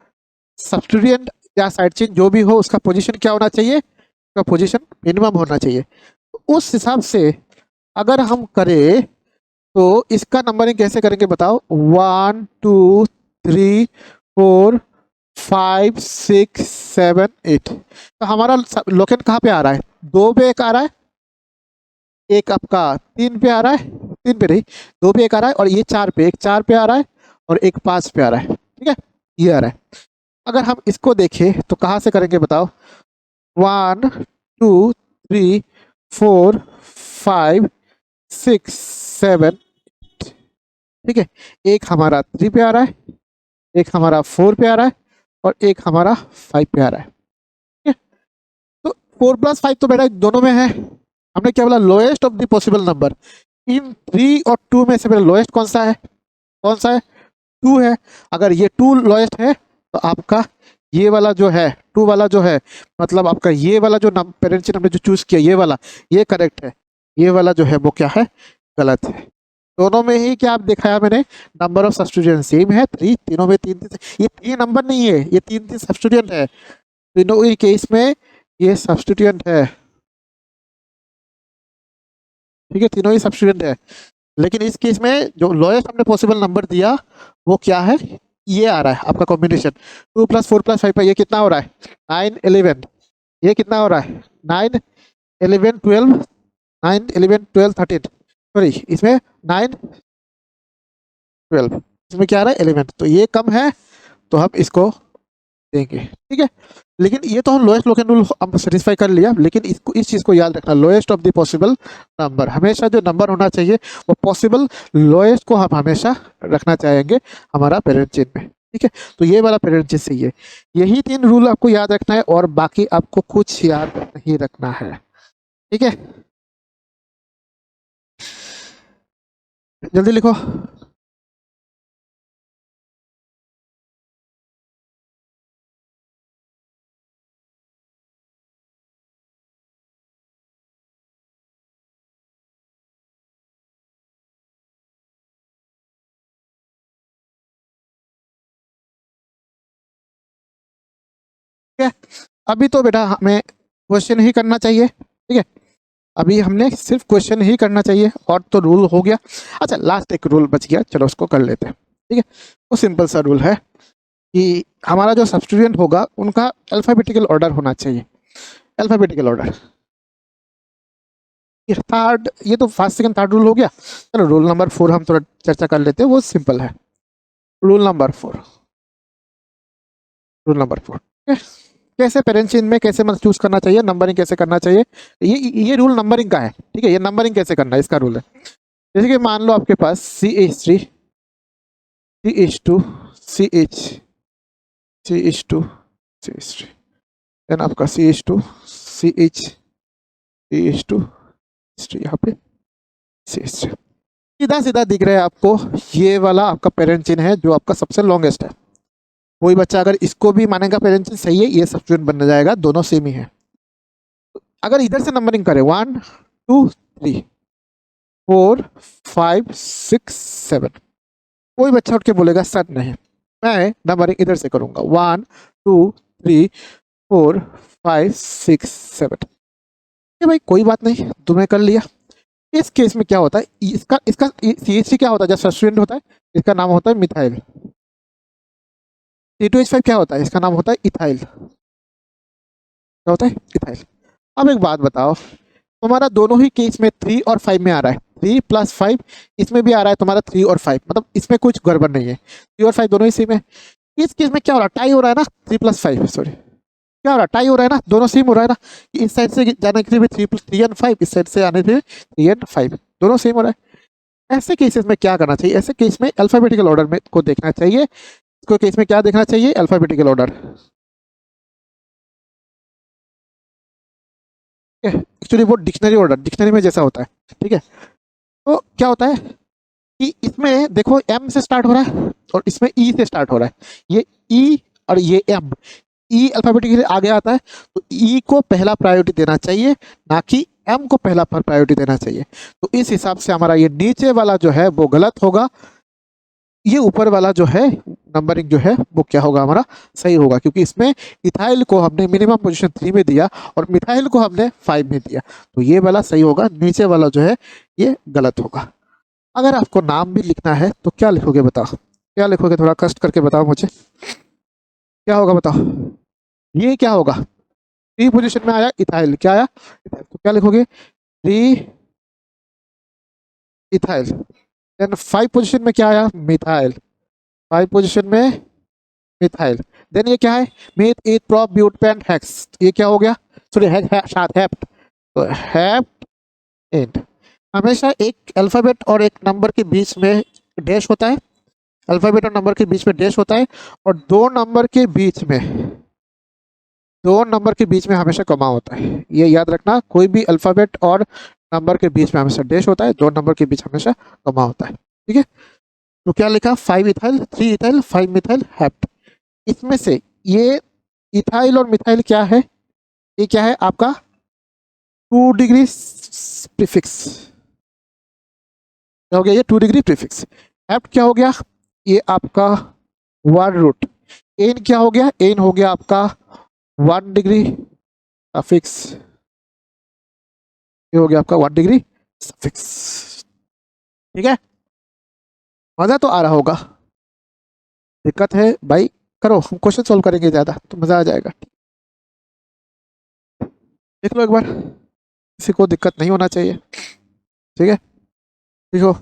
सब्स्टिट्यूएंट या साइड चेन जो भी हो उसका पोजीशन क्या होना चाहिए, उसका पोजीशन मिनिमम होना चाहिए। तो उस हिसाब से अगर हम करें तो इसका नंबरिंग कैसे करेंगे बताओ, 1 2 3 4 5 6 7 8। तो हमारा लोकेशन कहाँ पे आ रहा है, 2 पे एक आ रहा है, एक आपका 3 पे आ रहा है, 3 पे नहीं 2 पे एक आ रहा है, और ये 4 पे, एक 4 पे आ रहा है और एक 5 पे आ रहा है, ठीक है, ये आ रहा है। अगर हम इसको देखें तो कहाँ से करेंगे बताओ, 1 2 3 4 5 6 7, ठीक है, एक हमारा 3 पे आ रहा है, एक हमारा 4 पे आ रहा है और एक हमारा 5 पे आ रहा है, ठीक है। तो 4+5 तो बेटा दोनों में है, हमने क्या बोला, lowest of the possible number. इन 3 और 2 में से मेरा लोएस्ट कौन सा है, कौन सा है, 2 है। अगर ये 2 लोएस्ट है तो आपका ये वाला जो है 2 वाला जो है, मतलब आपका ये वाला जो पेरेंट चिन्ह हमने जो चूज किया ये वाला, ये करेक्ट है, ये वाला जो है वो क्या है, गलत है। दोनों में ही क्या आप दिखाया मैंने, नंबर ऑफ सब्स्टिट्यूएंट सेम है 3, तीनों में 3 3, ये 3 नंबर नहीं है, ये 3 3 सब्स्टिट्यूएंट है, तीनों ही केस में ये सब्स्टिट्यूएंट है, ठीक है, तीनों ही सब्स्टिट्यूएंट है। लेकिन इस केस में जो लोएस्ट हमने पॉसिबल नंबर दिया वो क्या है, ये आ रहा है आपका कॉम्बिनेशन 2 + 4 + 5 पर, ये कितना हो रहा है 9 11, ये कितना हो रहा है 9 11 12, 9 11 12 13, सॉरी इसमें 9 12, इसमें क्या आ रहा है 11, तो ये कम है तो हम इसको देंगे, ठीक है। लेकिन ये तो हम लोएस्ट लोकेशन रूल हम सेटिस्फाई कर लिया, लेकिन इसको इस चीज़ को याद रखना, lowest of the possible number, हमेशा जो नंबर होना चाहिए वो पॉसिबल लोएस्ट को हम हमेशा रखना चाहेंगे हमारा पेरेंट चेन में, ठीक है। तो ये वाला पेरेंट चेन सही है, यही 3 रूल आपको याद रखना है और बाकी आपको कुछ याद नहीं रखना है, ठीक है। जल्दी लिखो। ठीक है, अभी तो बेटा हमें क्वेश्चन ही करना चाहिए, ठीक है, अभी हमने सिर्फ क्वेश्चन ही करना चाहिए और तो रूल हो गया। अच्छा लास्ट एक रूल बच गया, चलो उसको कर लेते हैं, ठीक है। वो सिंपल सा रूल है कि हमारा जो सब्स्टिट्यूएंट होगा उनका अल्फ़ाबेटिकल ऑर्डर होना चाहिए, अल्फ़ाबेटिकल ऑर्डर। ये थर्ड, ये तो फर्स्ट सेकंड थर्ड रूल हो गया। चलो रूल नंबर 4 हम थोड़ा चर्चा कर लेते हैं, वो सिंपल है। रूल नंबर 4, रूल नंबर 4, ठीक है, कैसे पेरेंट चेन में कैसे मतलब चूज करना चाहिए, नंबरिंग कैसे करना चाहिए, ये रूल नंबरिंग का है, ठीक है, ये नंबरिंग कैसे करना है इसका रूल है। जैसे कि मान लो आपके पास CH3 CH2 CH CH2 CH3, then आपका CH2 CH CH2 CH3, यहाँ पे CH3, सीधा सीधा दिख रहा है आपको, ये वाला आपका पेरेंट चिन्ह है जो आपका सबसे लॉन्गेस्ट है। कोई बच्चा अगर इसको भी मानेगा पेरेंट चिन्ह सही है, ये सब्स्टिट्यूएंट बन जाएगा, दोनों सेम ही है। अगर इधर से नंबरिंग करें 1 2 3 4 5 6 7, कोई बच्चा उठ के बोलेगा सर नहीं, मैं नंबरिंग इधर से करूंगा 1 2 3 4 5 6 7, भाई कोई बात नहीं, तुम्हें कर लिया। इस केस में क्या होता है, इसका इसका CH3 क्या होता है, जब सब्स्टिट्यूएंट होता है इसका नाम होता है मिथाइल। C2H5 क्या होता है, इसका नाम होता है इथाइल, क्या होता है इथाइल। अब एक बात बताओ, तुम्हारा दोनों ही केस में 3 और 5 में आ रहा है, 3 + 5 इसमें भी आ रहा है तुम्हारा 3 और 5, मतलब इसमें कुछ गड़बड़ नहीं है, 3 और 5 दोनों ही सेम है। इस केस में क्या हो रहा है, टाई हो रहा है ना, 3 + 5 सॉरी, क्या हो रहा है, टाई हो रहा है ना, दोनों सेम हो रहा है ना, इस साइड से जाने के लिए भी 3 and 5, इस साइड से आने के लिए 3 and 5, दोनों सेम हो रहा है। ऐसे केसेस में क्या करना चाहिए, ऐसे केस में अल्फाबेटिकल ऑर्डर में को देखना चाहिए, इसको केस में क्या देखना चाहिए, अल्फाबेटिकल ऑर्डर, एक्चुअली वो डिक्शनरी ऑर्डर, डिक्शनरी में जैसा होता है, ठीक है। तो क्या होता है कि इसमें देखो M से स्टार्ट हो रहा है और इसमें E से स्टार्ट हो रहा है, ये E और ये M, E अल्फाबेटिकली आगे आता है तो E को पहला प्रायोरिटी देना चाहिए, ना कि M को पहला प्रायोरिटी देना चाहिए। तो इस हिसाब से हमारा ये नीचे वाला जो है वो गलत होगा, ये ऊपर वाला जो है नंबरिंग जो है वो क्या होगा, हमारा सही होगा, क्योंकि इसमें इथाइल को हमने मिनिमम पोजीशन 3 में दिया और मिथाइल को हमने 5 में दिया, तो ये वाला सही होगा, नीचे वाला जो है ये गलत होगा। अगर आपको नाम भी लिखना है तो क्या लिखोगे बताओ, क्या लिखोगे, थोड़ा कष्ट करके बताओ मुझे, क्या होगा बताओ, ये क्या होगा, 3 पोजीशन में आया इथाइल, क्या आया इथाइल, तो क्या लिखोगे 3 इथाइल। देन 5 पोजीशन में क्या आया मिथाइल, 5 पोजीशन में मिथाइल। देन ये क्या है meth eth prop but pent hex, ये क्या हो गया, सॉरी हेप्ट, तो हेप्ट एंड। हमेशा एक अल्फाबेट और एक नंबर के बीच में डैश होता है, अल्फाबेट और नंबर के बीच में डैश होता है, और दो नंबर के बीच में, दो नंबर के बीच में हमेशा कॉमा होता है, ये याद रखना, कोई भी अल्फाबेट और नंबर के बीच में हमेशा डैश होता है, दो नंबर के बीच हमेशा कॉमा होता है, ठीक है। तो क्या लिखा 5 इथाइल 3 इथाइल 5 मिथाइल हेप्ट। इसमें से ये इथाइल और मिथाइल क्या है, ये क्या है आपका 2 डिग्री प्रीफिक्स, क्या हो गया ये 2 डिग्री प्रीफिक्स। हेप्ट क्या हो गया, ये आपका 1 रूट। एन क्या हो गया, एन हो गया आपका 1 डिग्री सफिक्स, ये हो गया आपका 1 डिग्री सफिक्स, ठीक है। मजा तो आ रहा होगा, दिक्कत है भाई, करो, हम क्वेश्चन सॉल्व करेंगे ज्यादा तो मजा आ जाएगा, देख लो एक बार, किसी को दिक्कत नहीं होना चाहिए, ठीक है, देखो।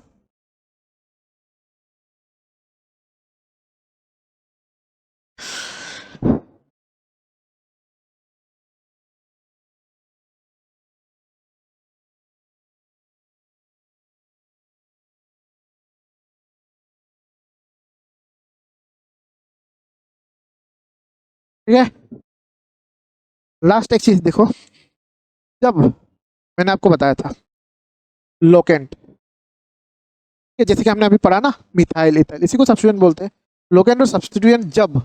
ठीक है, लास्ट एक चीज देखो, जब मैंने आपको बताया था लोकेंट, जैसे कि हमने अभी पढ़ा ना मिथाइल इथाइल, इसी को सब्स्टिट्यूएंट बोलते हैं। लोकेंट और सब्स्टिट्यूएंट जब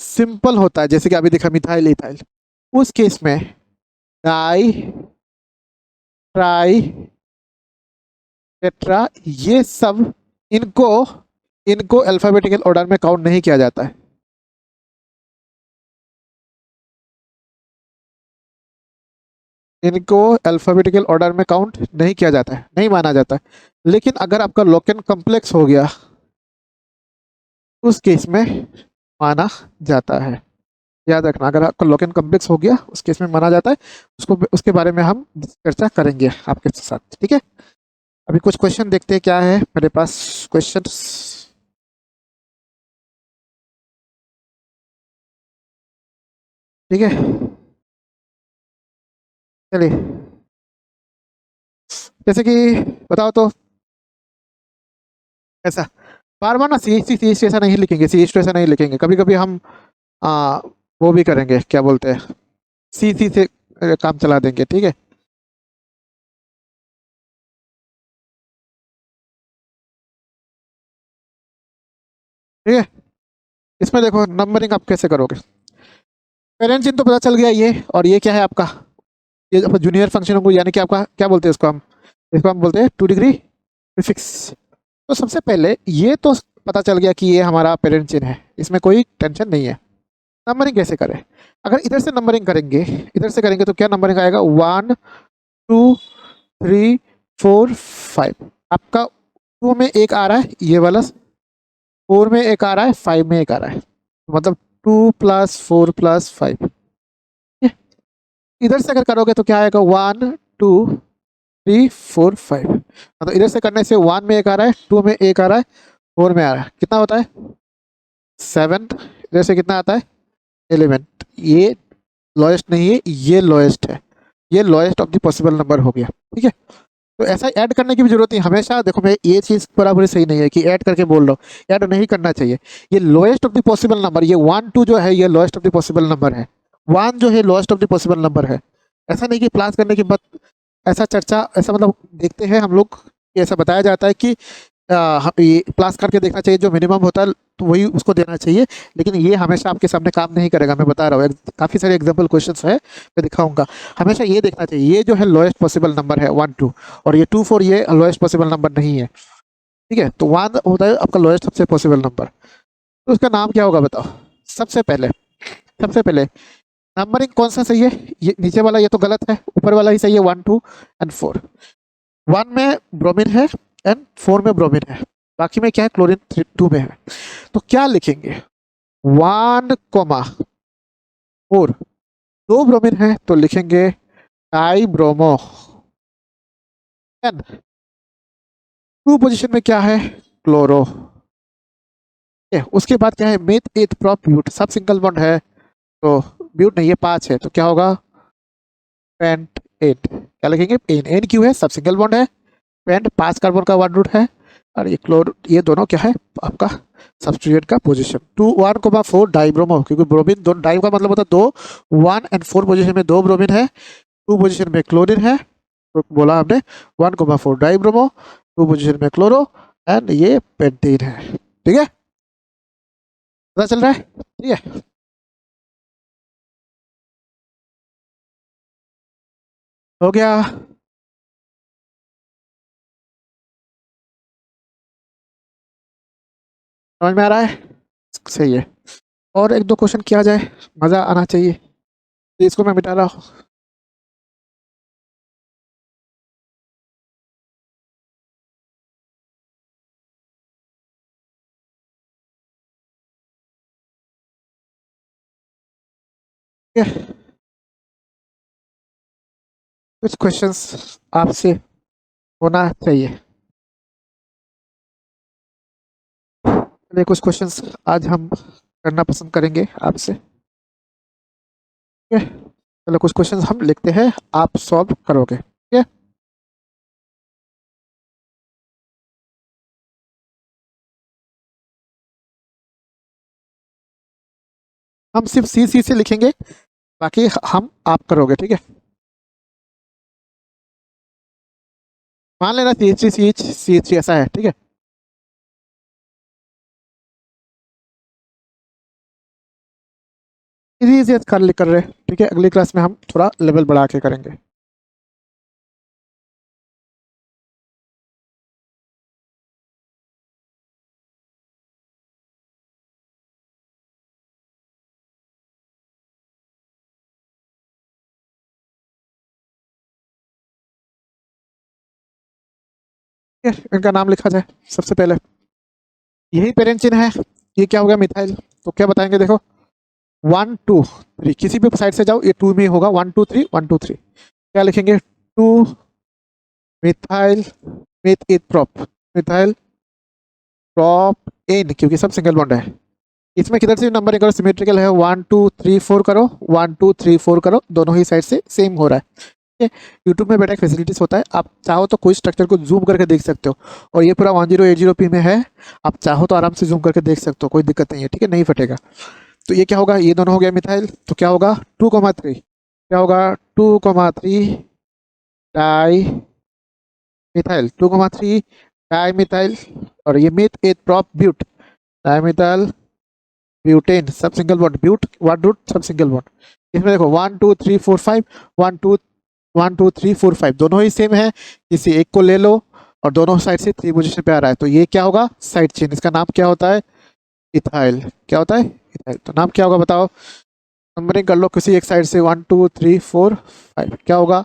सिंपल होता है, जैसे कि अभी देखा मिथाइल इथाइल, उस केस में डाई ट्राई टेट्रा, ये सब इनको इनको अल्फाबेटिकल ऑर्डर में काउंट नहीं किया जाता है, इनको अल्फाबेटिकल ऑर्डर में काउंट नहीं किया जाता है, नहीं माना जाता है। लेकिन अगर आपका लोकेन कॉम्प्लेक्स हो गया उस केस में माना जाता है, याद रखना, अगर आपका लोकेन कॉम्प्लेक्स हो गया उस केस में माना जाता है, उसको उसके बारे में हम चर्चा करेंगे आपके साथ, ठीक है। अभी कुछ क्वेश्चन देखते हैं क्या है मेरे पास क्वेश्चन, ठीक है, चलिए, जैसे कि बताओ तो, ऐसा बार बार ना सी सी सी ऐसा नहीं लिखेंगे, सी ऐसा नहीं लिखेंगे, कभी कभी हम आ, वो भी करेंगे, क्या बोलते हैं, सी से काम चला देंगे, ठीक है। ठीक है, इसमें देखो नंबरिंग आप कैसे करोगे, पेरेंट चिन्ह तो पता चल गया ये, और ये क्या है आपका, ये जूनियर फंक्शन को, यानी कि आपका क्या बोलते हैं इसको हम, इसको हम बोलते हैं 2 डिग्री प्रीफिक्स। तो सबसे पहले ये तो पता चल गया कि ये हमारा पेरेंट चिन्ह है, इसमें कोई टेंशन नहीं है। नंबरिंग कैसे करें, अगर इधर से नंबरिंग करेंगे, इधर से करेंगे तो क्या नंबरिंग आएगा 1 2 3 4 5, आपका 2 में एक आ रहा है ये वाला, 4 में एक आ रहा है, 5 में एक आ रहा है, मतलब 2 + 4 + 5। इधर से अगर करोगे तो क्या आएगा 1 2 3 4 5, मतलब इधर से करने से 1 में एक आ रहा है, 2 में एक आ रहा है, 4 में आ रहा है, कितना होता है 7, इधर से कितना आता है 11। ये लोएस्ट नहीं है, ये लोएस्ट है, ये lowest of the possible number हो गया, ठीक है। तो ऐसा ऐड करने की भी जरूरत नहीं, हमेशा देखो मैं ये चीज़ बराबर सही नहीं है कि ऐड करके बोल रहा हूँ, ऐड नहीं करना चाहिए। ये lowest of the possible number, ये 1 2 जो है ये lowest of the possible number है, 1 जो है lowest of the possible number है। ऐसा नहीं कि प्लस करने के बाद ऐसा चर्चा, ऐसा मतलब देखते हैं हम लोग, ऐसा बताया जाता है कि ये प्लस करके देखना चाहिए, जो मिनिमम होता है तो वही उसको देना चाहिए, लेकिन ये हमेशा आपके सामने काम नहीं करेगा, मैं बता रहा हूँ, काफ़ी सारे एग्जाम्पल क्वेश्चंस है मैं दिखाऊंगा। हमेशा ये देखना चाहिए, ये जो है लोएस्ट पॉसिबल नंबर है 1 2, और ये 2 4 ये लोएस्ट पॉसिबल नंबर नहीं है, ठीक है, तो 1 होता है आपका लोएस्ट सबसे पॉसिबल नंबर, तो उसका नाम क्या होगा बताओ। सबसे पहले नंबरिंग कौन सा सही है, ये नीचे वाला ये तो गलत है, ऊपर वाला ही सही है, 1 2 एंड 4। 1 में ब्रोमीन है एंड 4 में ब्रोमीन है, बाकी में क्या है, क्लोरीन 2 में है। तो क्या लिखेंगे, 1 कोमा 4, 2 ब्रोमीन है तो लिखेंगे डाई ब्रोमो, एंड 2 पोजीशन में क्या है, क्लोरो। उसके बाद क्या है, मेथ एथ प्रॉप ब्यूट, सब सिंगल बॉन्ड है तो ब्यूट नहीं है, 5 है तो क्या होगा, पेंट 8। क्या लिखेंगे, एन, एन क्यों है, सब सिंगल बॉन्ड है, पेंट 5 कार्बन का 1 रूट है, और ये क्लोर, ये दोनों क्या है आपका सब्स्टिट्यूएंट का पोजीशन। 2 1 को 4 डाइब्रोमो, क्योंकि ब्रोमीन दो, डाई का मतलब होता है 2, 1 एंड 4 पोजीशन में 2 ब्रोमीन है, 2 पोजीशन में क्लोरीन है, तो बोला हमने 1 को 4 डाइब्रोमो, 2 पोजीशन में क्लोरो, एंड ये पेंटीन है। ठीक है, पता चल रहा है, ठीक है। हो गया, समझ में आ रहा है, सही है। और एक दो क्वेश्चन किया जाए, मजा आना चाहिए, तो इसको मैं मिटा रहा हूँ। ठीक है, कुछ क्वेश्चंस आपसे होना चाहिए, चलिए कुछ क्वेश्चंस आज हम करना पसंद करेंगे आपसे। ठीक है, चलो कुछ क्वेश्चंस हम लिखते हैं, आप सॉल्व करोगे, ठीक है। हम सिर्फ सी से लिखेंगे, बाकी हम आप करोगे, ठीक है। मान लेना सी एच थ्री ऐसा है, ठीक है। सीरीज कर रहे, ठीक है, अगली क्लास में हम थोड़ा लेवल बढ़ा के करेंगे। ठीक है, इनका नाम लिखा जाए। सबसे पहले यही पेरेंट चिन्ह है, ये क्या हो गया, मिथाइल, तो क्या बताएंगे, देखो 1 2 3, किसी भी साइड से जाओ ये 2 में होगा, 1 2 3 1 2 3, क्या लिखेंगे, 2 methyl myth eth prop, methyl prop N, क्योंकि सब सिंगल बॉन्ड है। इसमें किधर से नंबर करो, सिमेट्रिकल है, 1 2 3 4 करो, 1 2 3 4 करो, दोनों ही साइड से सेम हो रहा है। यूट्यूब में बेटा एक फैसिलिटीज होता है, आप चाहो तो कोई स्ट्रक्चर को जूम करके देख सकते हो, और ये पूरा 1080p में है, आप चाहो तो आराम से जूम करके देख सकते हो, कोई दिक्कत नहीं है, ठीक है, नहीं फटेगा। तो ये क्या होगा, ये दोनों हो गया मिथाइल, तो क्या होगा 2,3, क्या होगा 2,3 डाई मिथाइल, 2,3 डाई मिथाइल, और ये meth eth prop but, di methyl butane, सब सिंगल बॉन्ड, ब्यूट 1 रूट सब सिंगल बॉन्ड। इसमें देखो 1 2 3 4 5, 1 2 1 2 3 4 5 दोनों ही सेम है, किसी एक को ले लो, और दोनों साइड से 3 पोजीशन पे आ रहा है, तो ये क्या होगा, साइड चेन, इसका नाम क्या होता है, इथाइल। क्या होता है, इथाइल, तो नाम क्या होगा बताओ, नंबरिंग कर लो, किसी एक साइड से 1 2 3 4 5, क्या होगा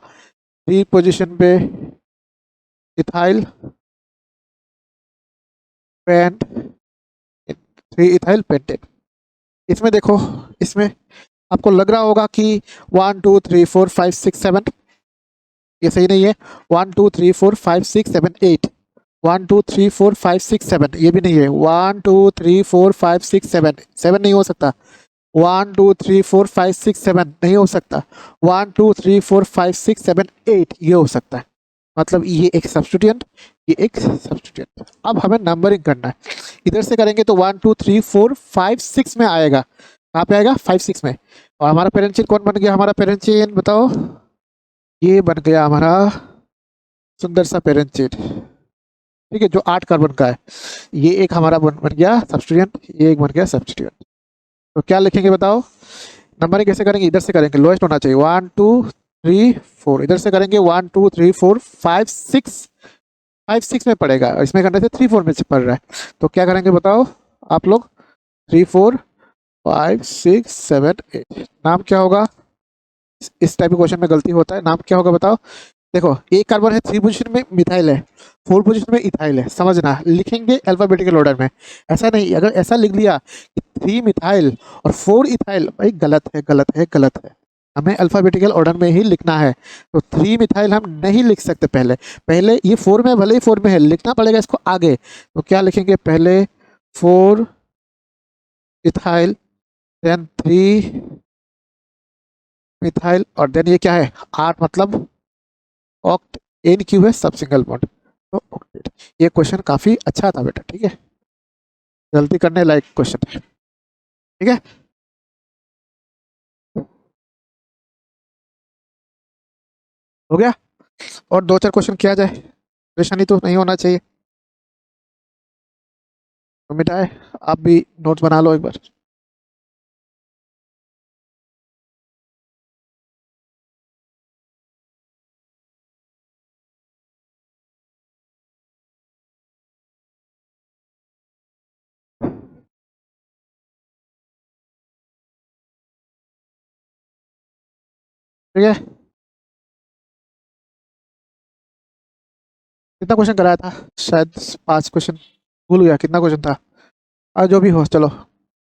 3 पोजीशन पे इथाइल पेंट, 3 इथाइल पेंटेट। इसमें देखो, इसमें आपको लग रहा होगा कि 1 2 3 4 5 6 7, ये सही नहीं है, 1 2 3 4 5 6 7 8, 1 2 3 4 5 6 7, ये भी नहीं है, 1 2 3 4 5 6 7, 7 नहीं हो सकता, 1 2 3 4 5 6 7 नहीं हो सकता, 1 2 3 4 5 6 7 8 ये हो सकता है, मतलब ये एक सब्स्टिट्यूएंट, ये एक सब्स्टिट्यूएंट। अब हमें नंबरिंग करना है, इधर से करेंगे तो 1 2 3 4 5 6 में आएगा, कहाँ पे आएगा, 5 6 में। और हमारा पेरेंट चेन कौन बन गया, हमारा पेरेंट चेन बताओ, ये बन गया हमारा सुंदर सा पेरेंट चेन, ठीक है, जो 8 कार्बन का है, ये एक हमारा बन गया सब्स्टिट्यूएंट, ये एक बन गया सब्स्टिट्यूएंट। तो क्या लिखेंगे बताओ, नंबरिंग कैसे करेंगे, इधर से करेंगे, लोएस्ट होना चाहिए, 1 2 3 4, इधर से करेंगे 1 2 3 4 5 6 5 6 में पड़ेगा, और इसमें करने से 3 4 में से पड़ रहा है। तो क्या करेंगे बताओ आप लोग, 3 4 5 6 7 8, नाम क्या होगा? इस टाइप के क्वेश्चन में गलती होता है, नाम क्या होगा बताओ। देखो एक कार्बन है 3 पोजीशन में, मिथाइल है 4 पोजीशन में, इथाइल है। समझना, लिखेंगे अल्फाबेटिकल ऑर्डर में, ऐसा नहीं अगर ऐसा लिख लिया कि 3 मिथाइल और 4 इथाइल, भाई गलत है गलत है गलत है, हमें अल्फाबेटिकल ऑर्डर में ही लिखना है। तो 3 मिथाइल हम नहीं लिख सकते, पहले पहले ये 4 में, भले ही 4 में है, लिखना पड़ेगा इसको आगे। तो क्या लिखेंगे, पहले 4 इथाइल, देन 3 मिथाइल, और देन ये क्या है 8, मतलब ऑक्ट, एन क्यू है सब सिंगल बॉन्ड, तो ऑक्टेट। ये क्वेश्चन काफी अच्छा था बेटा, ठीक है, गलती करने लायक क्वेश्चन है, ठीक है। हो गया, और 2 4 क्वेश्चन किया जाए, परेशानी तो नहीं होना चाहिए। तो मिटाए, आप भी नोट्स बना लो एक बार। ठीक है, कितना क्वेश्चन कराया था? शायद 5 क्वेश्चन, भूल गया कितना क्वेश्चन था। आज जो भी हो चलो,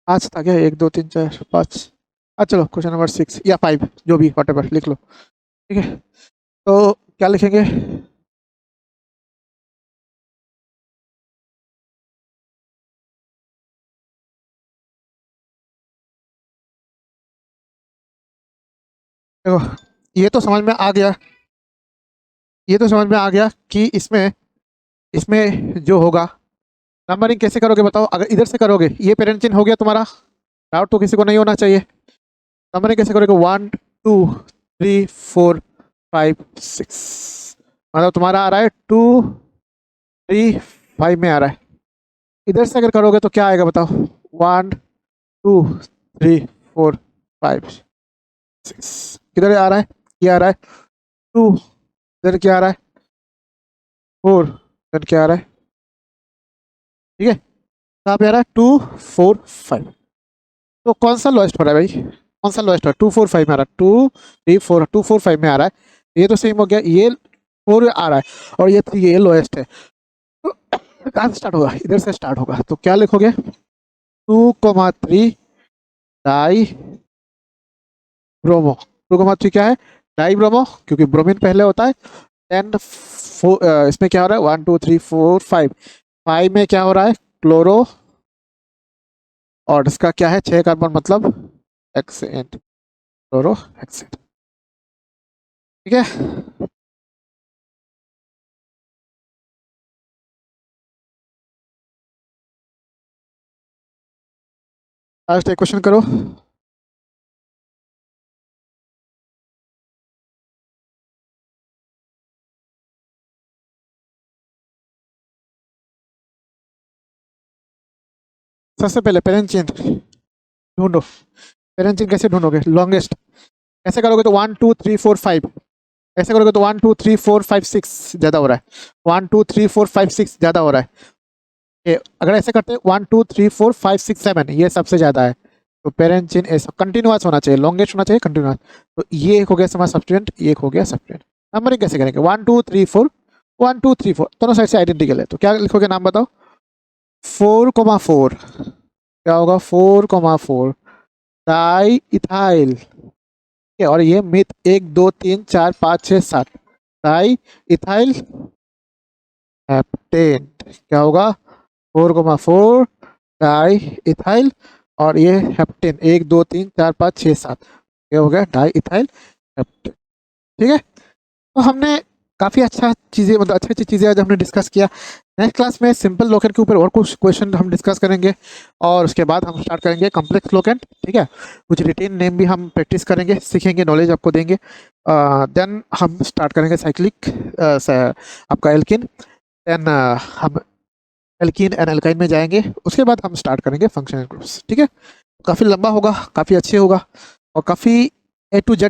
5 था क्या, 1 2 3 4 5, अच्छा चलो क्वेश्चन नंबर 6 या 5, जो भी वॉटेवर लिख लो, ठीक है। तो क्या लिखेंगे, देखो ये तो समझ में आ गया, ये तो समझ में आ गया कि इसमें इसमें जो होगा, नंबरिंग कैसे करोगे बताओ। अगर इधर से करोगे, ये पेरेंट चिन्ह हो गया तुम्हारा, डाउट तो किसी को नहीं होना चाहिए। नंबरिंग कैसे करोगे, 1 2 3 4 5 6, मतलब तुम्हारा आ रहा है 2 3 5 में आ रहा है। इधर से अगर करोगे तो क्या आएगा बताओ, 1 2 3 4 5 6, किधर आ रहा है, ये आ रहा है 2, इधर क्या आ रहा है 4, इधर क्या आ रहा है, ठीक है, कहाँ पे आ रहा है 2 4 5। तो कौन सा लोएस्ट हो रहा है भाई, कौन सा लोएस्ट हो रहा है, 2 4 5 में आ रहा है, 2 3 4 2 4 5 में आ रहा है, ये तो सेम हो गया, ये 4 आ रहा है और ये 3, ये लोएस्ट है। तो कहाँ से स्टार्ट होगा, इधर से स्टार्ट होगा। तो क्या लिखोगे, 2 3 डाई ब्रोमो, 2 3 क्या है, डाई ब्रोमो, क्योंकि ब्रोमीन पहले होता है। देन इसमें क्या हो रहा है, 1 2 3 4 5, 5 में क्या हो रहा है, क्लोरो, और इसका क्या है 6 कार्बन, मतलब एक्सेंट, क्लोरो एक्सेंट, ठीक है। लास्ट एक क्वेश्चन करो। सबसे पहले पेरेंट ढूंढो, पेरेंट कैसे ढूंढोगे, लॉन्गेस्ट, ऐसे करोगे तो 1 2 3 4 5, ऐसे करोगे तो 1 2 3 4 5 6 ज्यादा हो रहा है, 1 2 3 4 5 6 ज्यादा हो रहा है। अगर ऐसे करते हैं 1 2 3 4 5 6 7, ये सबसे ज्यादा है। तो पेरेंट चिन्ह ऐसा कंटिन्यूअस होना चाहिए, लॉन्गेस्ट होना चाहिए, कंटिन्यूअस। तो ये एक हो गया हमारा सब्स्टिट्यूएंट, ये एक हो गया सब्स्टिट्यूएंट। नंबरिंग कैसे करेंगे, 1 2 3 4, 1 2 3 4 दोनों साइड से आइडेंटिकल है, तो क्या लिखोगे, नाम बताओ, 4 क्या होगा, 4 डाई इथाइल, और ये मिथ 1 2 3 4 5 6 7, डाई इथाइल हेप्टेन, क्या होगा 4 डाई इथाइल, और ये हेप्टेन 1 2 3 4 5 6 7, ये हो गया डाई इथाइल हेप्टेन, ठीक है। तो हमने काफ़ी अच्छा चीज़ें, मतलब अच्छी अच्छी चीज़ें आज हमने डिस्कस किया। नेक्स्ट क्लास में सिंपल लोकेंट के ऊपर और कुछ क्वेश्चन हम डिस्कस करेंगे, और उसके बाद हम स्टार्ट करेंगे कॉम्प्लेक्स लोकेंट, ठीक है। कुछ रिटेन नेम भी हम प्रैक्टिस करेंगे, सीखेंगे, नॉलेज आपको देंगे। देन हम स्टार्ट करेंगे साइक्लिक, आपका एल्किन, देन हम एल्कीन एंड एल्काइन में जाएंगे, उसके बाद हम स्टार्ट करेंगे फंक्शनल ग्रुप्स, ठीक है। काफ़ी लंबा होगा, काफ़ी अच्छे होगा, और काफ़ी A to Z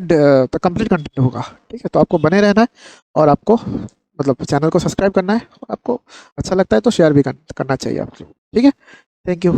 complete content होगा, ठीक है। तो आपको बने रहना है, और आपको मतलब चैनल को सब्सक्राइब करना है, आपको अच्छा लगता है तो शेयर भी करना चाहिए आपको। ठीक है, थैंक यू।